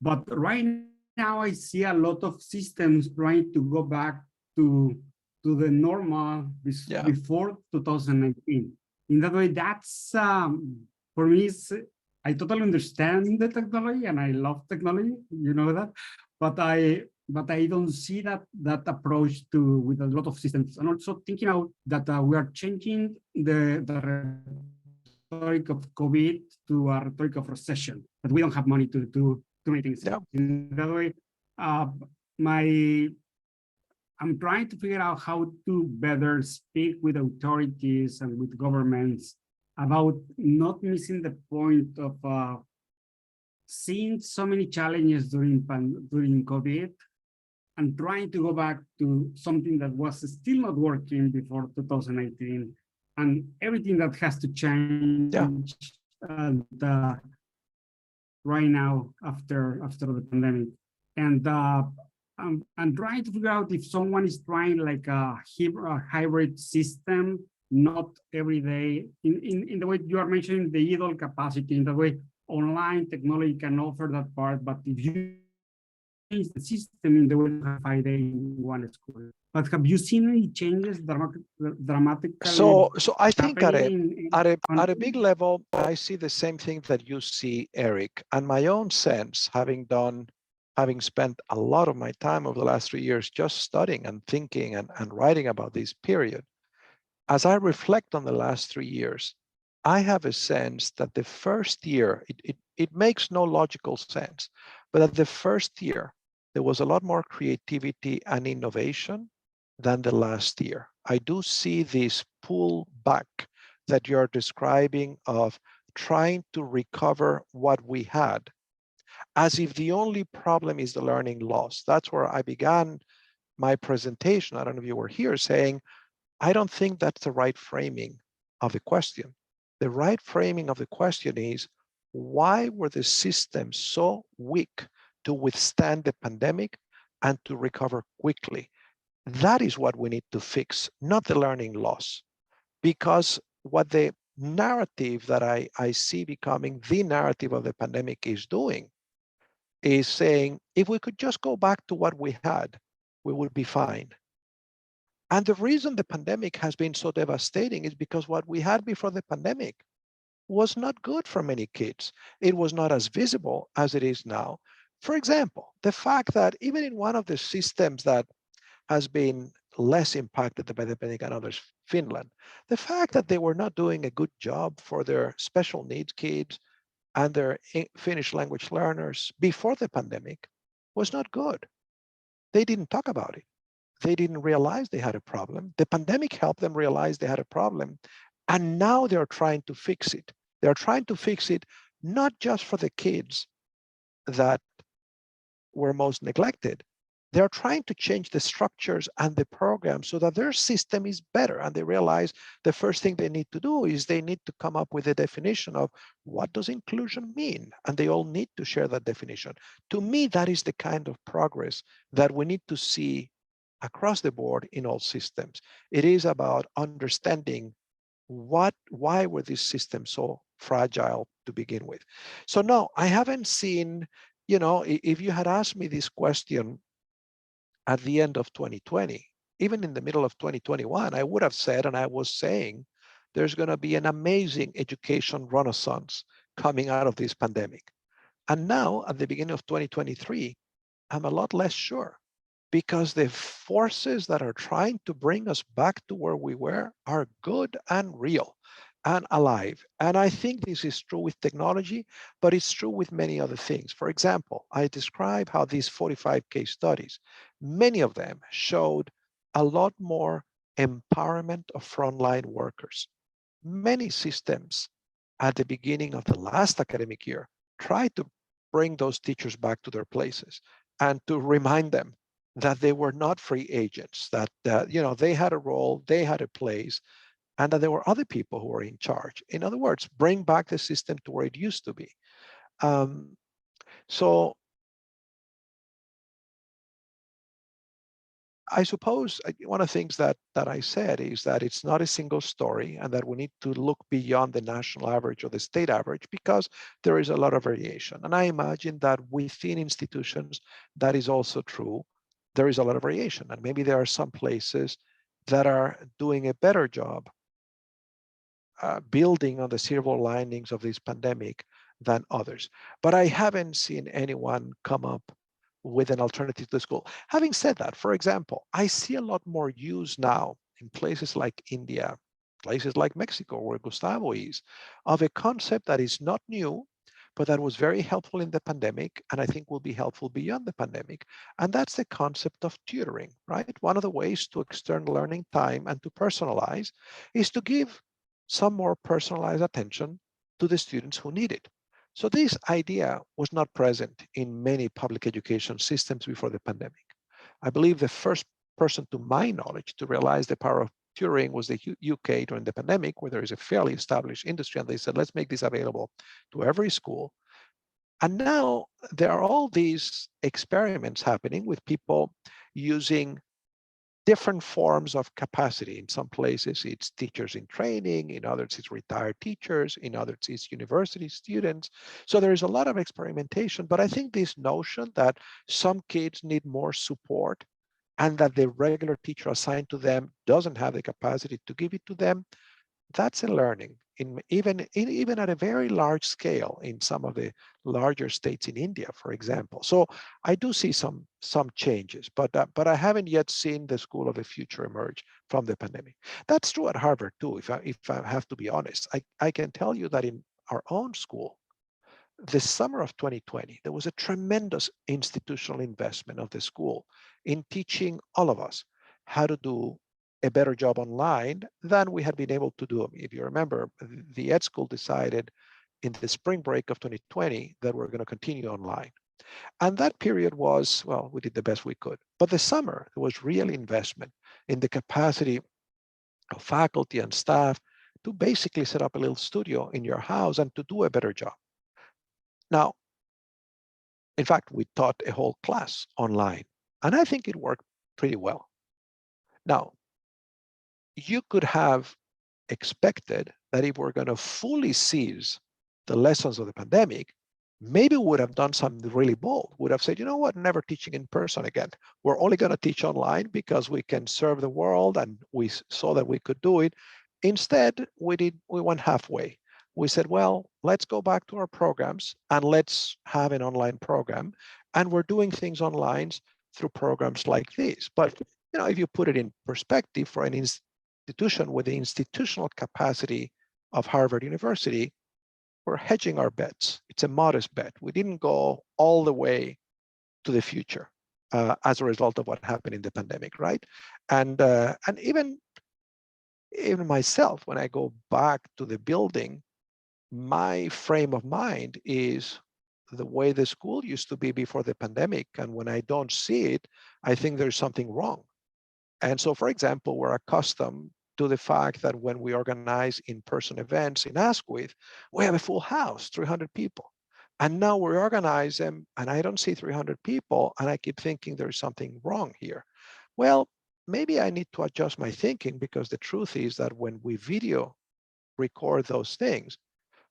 But right now I see a lot of systems trying to go back to the normal before 2019. In that way, that's for me, I totally understand the technology and I love technology, you know that, but I don't see that approach with a lot of systems. And also thinking out that we are changing the rhetoric of COVID to a rhetoric of recession, that we don't have money to do many things. Yeah. In that way, I'm trying to figure out how to better speak with authorities and with governments about not missing the point of seeing so many challenges during COVID and trying to go back to something that was still not working before 2018 and everything that has to change Yeah. and, right now after the pandemic. And I'm trying to figure out if someone is trying like a hybrid system, not every day, in the way you are mentioning the idle capacity, in the way online technology can offer that part, but if you change the system in the way you have 5 days in one school. But have you seen any changes dramatically So I think happening at a big level, I see the same thing that you see, Eric. And my own sense, having spent a lot of my time over the last 3 years just studying and thinking and writing about this period, as I reflect on the last 3 years, I have a sense that the first year, it makes no logical sense, but that the first year, there was a lot more creativity and innovation than the last year. I do see this pull back that you're describing of trying to recover what we had, as if the only problem is the learning loss. That's where I began my presentation. I don't know if you were here, saying, I don't think that's the right framing of the question. The right framing of the question is, why were the systems so weak to withstand the pandemic and to recover quickly? That is what we need to fix, not the learning loss. Because what the narrative that I see becoming the narrative of the pandemic is doing is saying, if we could just go back to what we had, we would be fine. And the reason the pandemic has been so devastating is because what we had before the pandemic was not good for many kids. It was not as visible as it is now. For example, the fact that even in one of the systems that has been less impacted by the pandemic and others, Finland, the fact that they were not doing a good job for their special needs kids and their Finnish language learners before the pandemic was not good. They didn't talk about it. They didn't realize they had a problem. The pandemic helped them realize they had a problem. And now they're trying to fix it. They're trying to fix it not just for the kids that were most neglected. They're trying to change the structures and the program so that their system is better. And they realize the first thing they need to do is they need to come up with a definition of what does inclusion mean? And they all need to share that definition. To me, that is the kind of progress that we need to see across the board in all systems. It is about understanding why were these systems so fragile to begin with. So no, I haven't seen, if you had asked me this question at the end of 2020, even in the middle of 2021, I would have said, and I was saying, there's going to be an amazing education renaissance coming out of this pandemic. And now at the beginning of 2023, I'm a lot less sure, because the forces that are trying to bring us back to where we were are good and real and alive. And I think this is true with technology, but it's true with many other things. For example, I describe how these 45 case studies, many of them showed a lot more empowerment of frontline workers. Many systems at the beginning of the last academic year tried to bring those teachers back to their places and to remind them that they were not free agents, that they had a role, they had a place, and that there were other people who were in charge. In other words, bring back the system to where it used to be. So I suppose one of the things that I said is that it's not a single story, and that we need to look beyond the national average or the state average, because there is a lot of variation. And I imagine that within institutions, that is also true. There is a lot of variation, and maybe there are some places that are doing a better job building on the silver linings of this pandemic than others. But I haven't seen anyone come up with an alternative to school. Having said that, for example, I see a lot more use now in places like India, places like Mexico, where Gustavo is, of a concept that is not new, but that was very helpful in the pandemic, and I think will be helpful beyond the pandemic. And that's the concept of tutoring, right? One of the ways to extend learning time and to personalize is to give some more personalized attention to the students who need it. So this idea was not present in many public education systems before the pandemic. I believe the first person, to my knowledge, to realize the power of tutoring was the UK during the pandemic, where there is a fairly established industry, and they said, let's make this available to every school. And now there are all these experiments happening with people using different forms of capacity. In some places, it's teachers in training. In others, it's retired teachers. In others, it's university students. So there is a lot of experimentation. But I think this notion that some kids need more support and that the regular teacher assigned to them doesn't have the capacity to give it to them, that's a learning, even at a very large scale in some of the larger states in India, for example. So I do see some changes, but I haven't yet seen the school of the future emerge from the pandemic. That's true at Harvard too. If I have to be honest, I can tell you that in our own school, the summer of 2020, there was a tremendous institutional investment of the school in teaching all of us how to do a better job online than we had been able to do. If you remember, the Ed School decided in the spring break of 2020 that we're going to continue online. And that period was, well, we did the best we could. But the summer, there was real investment in the capacity of faculty and staff to basically set up a little studio in your house and to do a better job. Now, in fact, we taught a whole class online, and I think it worked pretty well. Now, you could have expected that if we're going to fully seize the lessons of the pandemic, maybe we would have done something really bold, would have said, you know what, never teaching in person again. We're only going to teach online because we can serve the world, and we saw that we could do it. Instead, we went halfway. We said, well, let's go back to our programs and let's have an online program. And we're doing things online through programs like this. But if you put it in perspective, for an institution with the institutional capacity of Harvard University, we're hedging our bets. It's a modest bet. We didn't go all the way to the future as a result of what happened in the pandemic, right? And even myself, when I go back to the building, my frame of mind is the way the school used to be before the pandemic. And when I don't see it, I think there's something wrong. And so, for example, we're accustomed to the fact that when we organize in-person events in Asquith, we have a full house, 300 people. And now we organize them and I don't see 300 people, and I keep thinking there's something wrong here. Well, maybe I need to adjust my thinking, because the truth is that when we video record those things,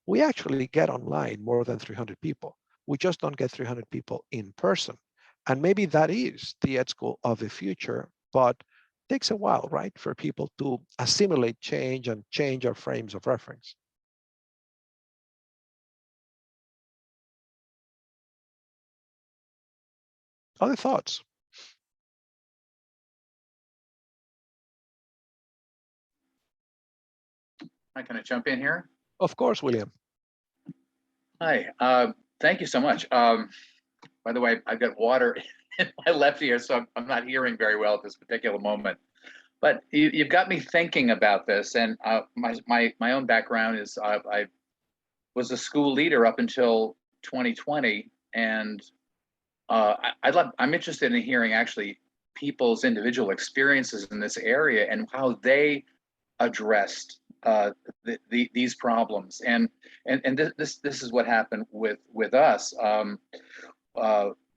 we actually get online more than 300 people. We just don't get 300 people in person. And maybe that is the Ed School of the future, but it takes a while, right, for people to assimilate change and change our frames of reference. Other thoughts? Can I jump in here? Of course, William. Hi, thank you so much. By the way, I've got water in my left ear, so I'm not hearing very well at this particular moment. But you've got me thinking about this, and my own background is I was a school leader up until 2020, and I'm interested in hearing actually people's individual experiences in this area and how they addressed these problems. And this is what happened with us.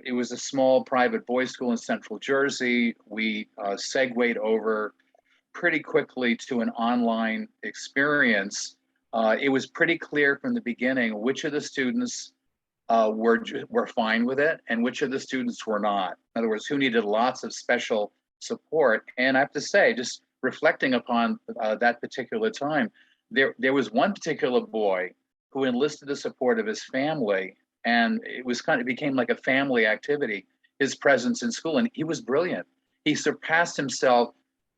It was a small private boys' school in Central Jersey. We segued over pretty quickly to an online experience. It was pretty clear from the beginning which of the students were fine with it and which of the students were not. In other words, who needed lots of special support. And I have to say, just reflecting upon that particular time, there was one particular boy who enlisted the support of his family, and it became like a family activity, his presence in school, and he was brilliant. He surpassed himself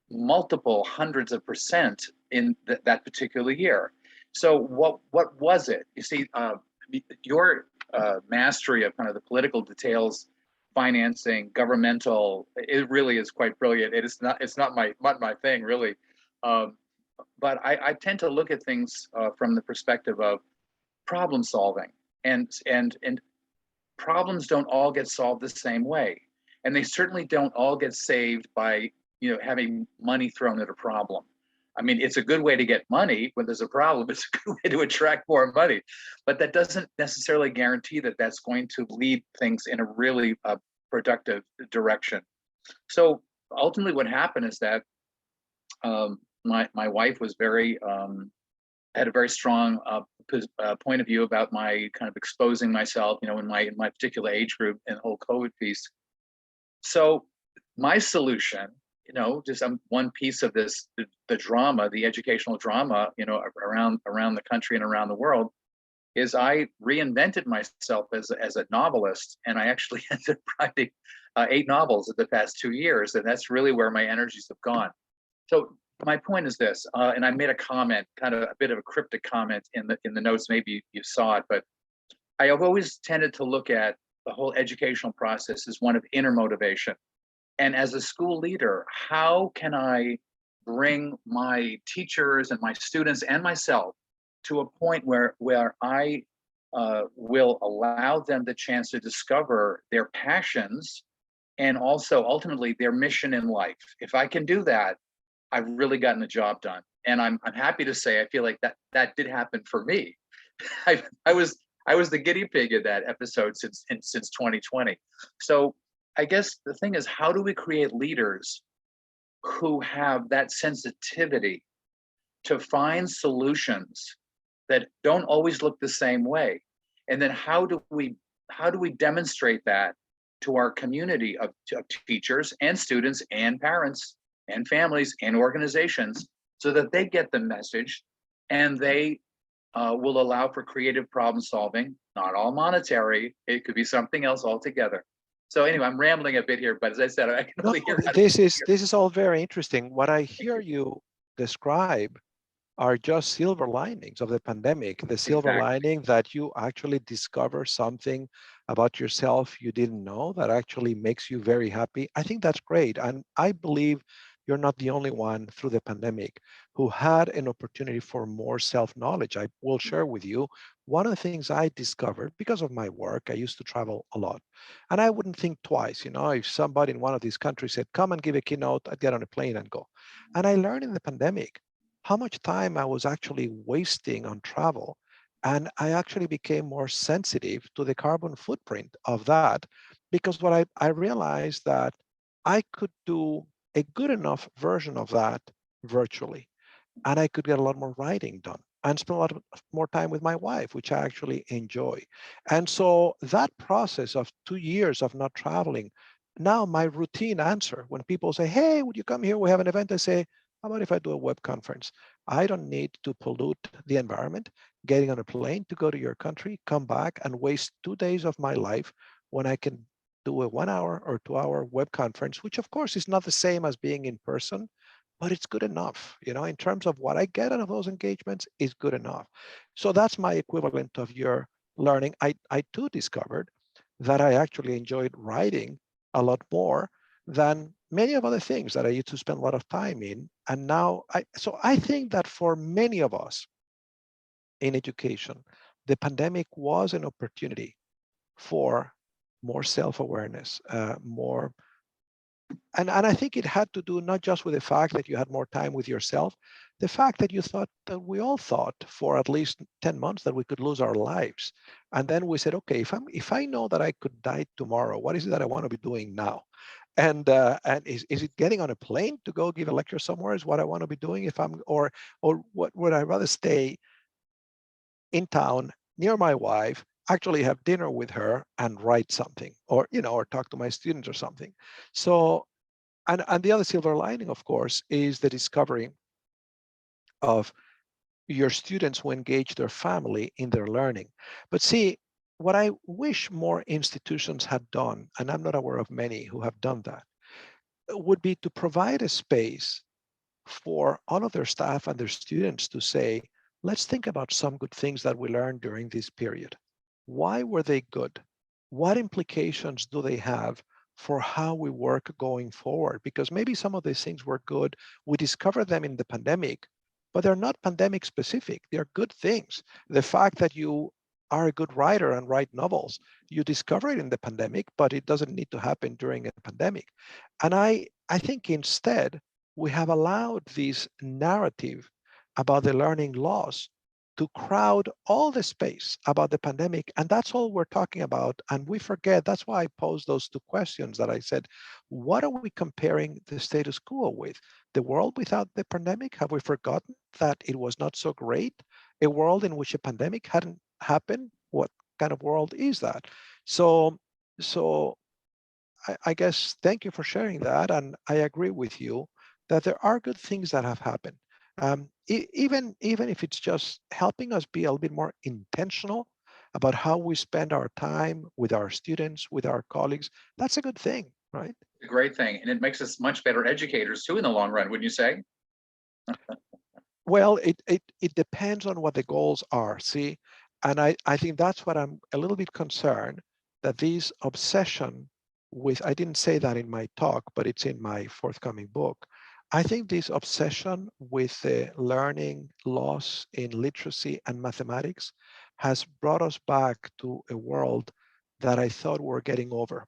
multiple hundreds of % in that particular year. So what was it? You see, your mastery of kind of the political details, financing, governmental, it really is quite brilliant. It's not my thing really. But I tend to look at things from the perspective of problem solving, and problems don't all get solved the same way, and they certainly don't all get saved by having money thrown at a problem. I mean, it's a good way to get money when there's a problem. It's a good way to attract more money, but that doesn't necessarily guarantee that that's going to lead things in a really productive direction. So ultimately, what happened is that my wife was had a very strong point of view about my kind of exposing myself, in my particular age group and the whole COVID piece. So my solution, just one piece of this, the drama, the educational drama, around the country and around the world, is I reinvented myself as a novelist, and I actually ended up writing 8 novels in the past 2 years, and that's really where my energies have gone. So my point is this, and I made a comment, kind of a bit of a cryptic comment in the notes. Maybe you saw it, but I have always tended to look at the whole educational process as one of inner motivation. And as a school leader, how can I bring my teachers and my students and myself to a point where I will allow them the chance to discover their passions and also ultimately their mission in life? If I can do that, I've really gotten the job done. And I'm happy to say I feel like that did happen for me. I was the guinea pig in that episode since 2020. So I guess the thing is, how do we create leaders who have that sensitivity to find solutions that don't always look the same way? And then how do we demonstrate that to our community of teachers and students and parents and families and organizations, so that they get the message and they will allow for creative problem solving, not all monetary. It could be something else altogether. So anyway, I'm rambling a bit here, but as I said, I can only hear. This is all very interesting. What I hear you describe are just silver linings of the pandemic. The silver lining that you actually discover something about yourself you didn't know that actually makes you very happy. I think that's great. And I believe you're not the only one through the pandemic who had an opportunity for more self-knowledge. I will share with you one of the things I discovered because of my work. I used to travel a lot, and I wouldn't think twice. If somebody in one of these countries said, come and give a keynote, I'd get on a plane and go. And I learned in the pandemic how much time I was actually wasting on travel. And I actually became more sensitive to the carbon footprint of that, because what I realized that I could do a good enough version of that virtually, and I could get a lot more writing done and spend a lot more time with my wife, which I actually enjoy. And so that process of 2 years of not traveling, now my routine answer when people say, hey, would you come here? We have an event. I say, how about if I do a web conference? I don't need to pollute the environment, getting on a plane to go to your country, come back and waste 2 days of my life when I can do a 1 hour or 2 hour web conference, which of course is not the same as being in person, but it's good enough. In terms of what I get out of those engagements is good enough. So that's my equivalent of your learning. I too discovered that I actually enjoyed writing a lot more than many of other things that I used to spend a lot of time in. And now, so I think that for many of us in education, the pandemic was an opportunity for more self-awareness, more, and I think it had to do not just with the fact that you had more time with yourself, the fact that you thought that we all thought for at least 10 months that we could lose our lives. And then we said, okay, if I know that I could die tomorrow, what is it that I want to be doing now? And is it getting on a plane to go give a lecture somewhere is what I want to be doing or what would I rather stay in town near my wife, actually have dinner with her and write something, or or talk to my students or something. So, and the other silver lining, of course, is the discovery of your students who engage their family in their learning. But see, what I wish more institutions had done, and I'm not aware of many who have done that, would be to provide a space for all of their staff and their students to say, let's think about some good things that we learned during this period. Why were they good? What implications do they have for how we work going forward? Because maybe some of these things were good. We discovered them in the pandemic, but they're not pandemic specific. They're good things. The fact that you are a good writer and write novels, you discover it in the pandemic, but it doesn't need to happen during a pandemic. And I think instead, we have allowed this narrative about the learning loss to crowd all the space about the pandemic. And that's all we're talking about. And we forget, that's why I posed those two questions that I said, what are we comparing the status quo with? The world without the pandemic? Have we forgotten that it was not so great? A world in which a pandemic hadn't happened? What kind of world is that? So I guess thank you for sharing that. And I agree with you that there are good things that have happened. Even if it's just helping us be a little bit more intentional about how we spend our time with our students, with our colleagues, that's a good thing, right? A great thing. And it makes us much better educators too in the long run, wouldn't you say? Well, it depends on what the goals are, see? And I think that's what I'm a little bit concerned, that this obsession with, I didn't say that in my talk, but it's in my forthcoming book. I think this obsession with the learning loss in literacy and mathematics has brought us back to a world that I thought we were getting over,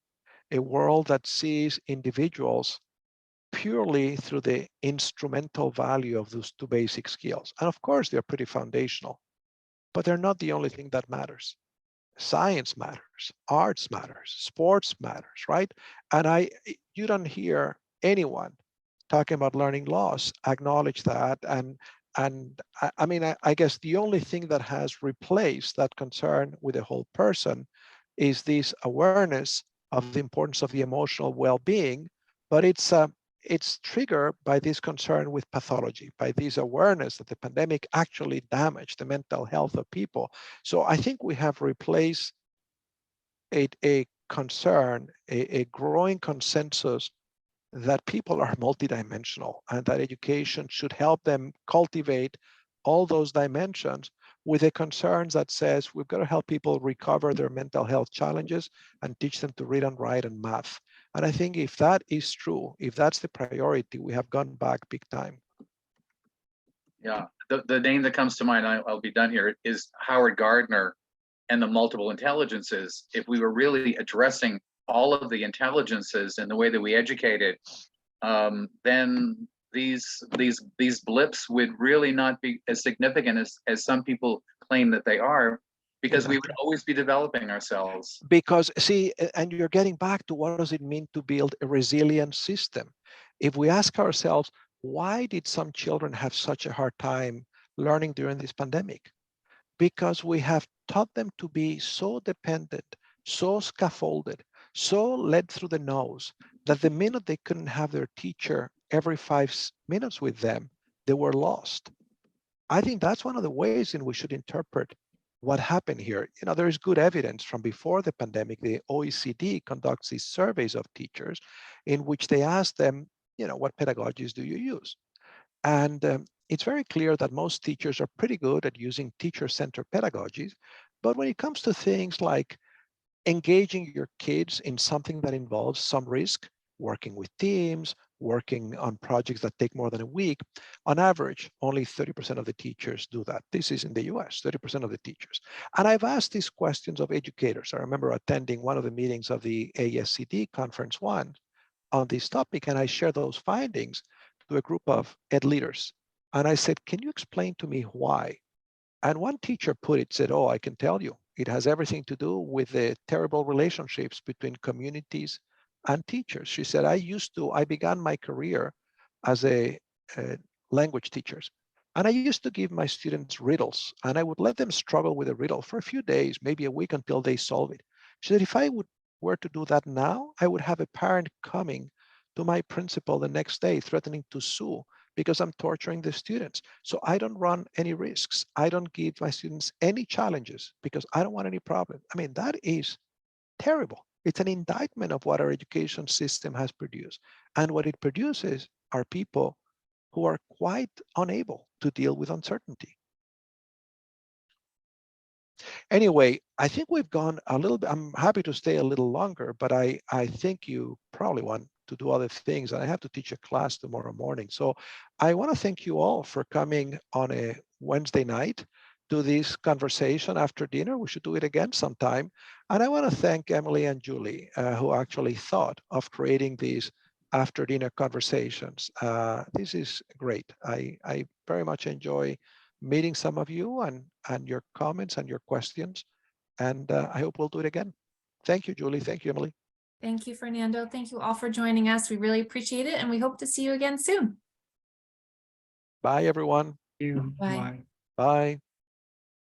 a world that sees individuals purely through the instrumental value of those two basic skills. And of course, they're pretty foundational, but they're not the only thing that matters. Science matters, arts matters, sports matters, right? And you don't hear anyone talking about learning loss acknowledge that. And I mean, I guess the only thing that has replaced that concern with the whole person is this awareness of the importance of the emotional well-being, but it's triggered by this concern with pathology, by this awareness that the pandemic actually damaged the mental health of people. So I think we have replaced a concern, a growing consensus that people are multidimensional and that education should help them cultivate all those dimensions, with a concern that says we've got to help people recover their mental health challenges and teach them to read and write and math. And I think if that is true, if that's the priority, we have gone back big time. Yeah, the name that comes to mind, I'll be done here, is Howard Gardner and the multiple intelligences. If we were really addressing all of the intelligences in the way that we educated, then these blips would really not be as significant as some people claim that they are, because we would always be developing ourselves. Because see, and you're getting back to what does it mean to build a resilient system? If we ask ourselves, why did some children have such a hard time learning during this pandemic? Because we have taught them to be so dependent, so scaffolded, so led through the nose, that the minute they couldn't have their teacher every 5 minutes with them, they were lost. I think that's one of the ways in which we should interpret what happened here. You know, there is good evidence from before the pandemic. The OECD conducts these surveys of teachers in which they ask them, you know, what pedagogies do you use? And it's very clear that most teachers are pretty good at using teacher-centered pedagogies. But when it comes to things like engaging your kids in something that involves some risk, working with teams, working on projects that take more than a week, on average, only 30% of the teachers do that. This is in the US, 30% of the teachers. And I've asked these questions of educators. I remember attending one of the meetings of the ASCD Conference 1 on this topic, and I shared those findings to a group of ed leaders. And I said, can you explain to me why? And one teacher put it, said, oh, I can tell you. It has everything to do with the terrible relationships between communities and teachers. She said, I began my career as a language teacher. And I used to give my students riddles, and I would let them struggle with a riddle for a few days, maybe a week, until they solve it. She said, if I were to do that now, I would have a parent coming to my principal the next day threatening to sue because I'm torturing the students. So I don't run any risks. I don't give my students any challenges because I don't want any problem. I mean, that is terrible. It's an indictment of what our education system has produced. And what it produces are people who are quite unable to deal with uncertainty. Anyway, I think we've gone a little bit. I'm happy to stay a little longer, but I think you probably want to do other things, and I have to teach a class tomorrow morning. So I want to thank you all for coming on a Wednesday night to this conversation after dinner. We should do it again sometime. And I want to thank Emily and Julie, who actually thought of creating these after dinner conversations. This is great. I very much enjoy meeting some of you and your comments and your questions. And I hope we'll do it again. Thank you, Julie. Thank you, Emily. Thank you, Fernando. Thank you all for joining us. We really appreciate it, and we hope to see you again soon. Bye, everyone. Thank you. Bye. Bye. Bye.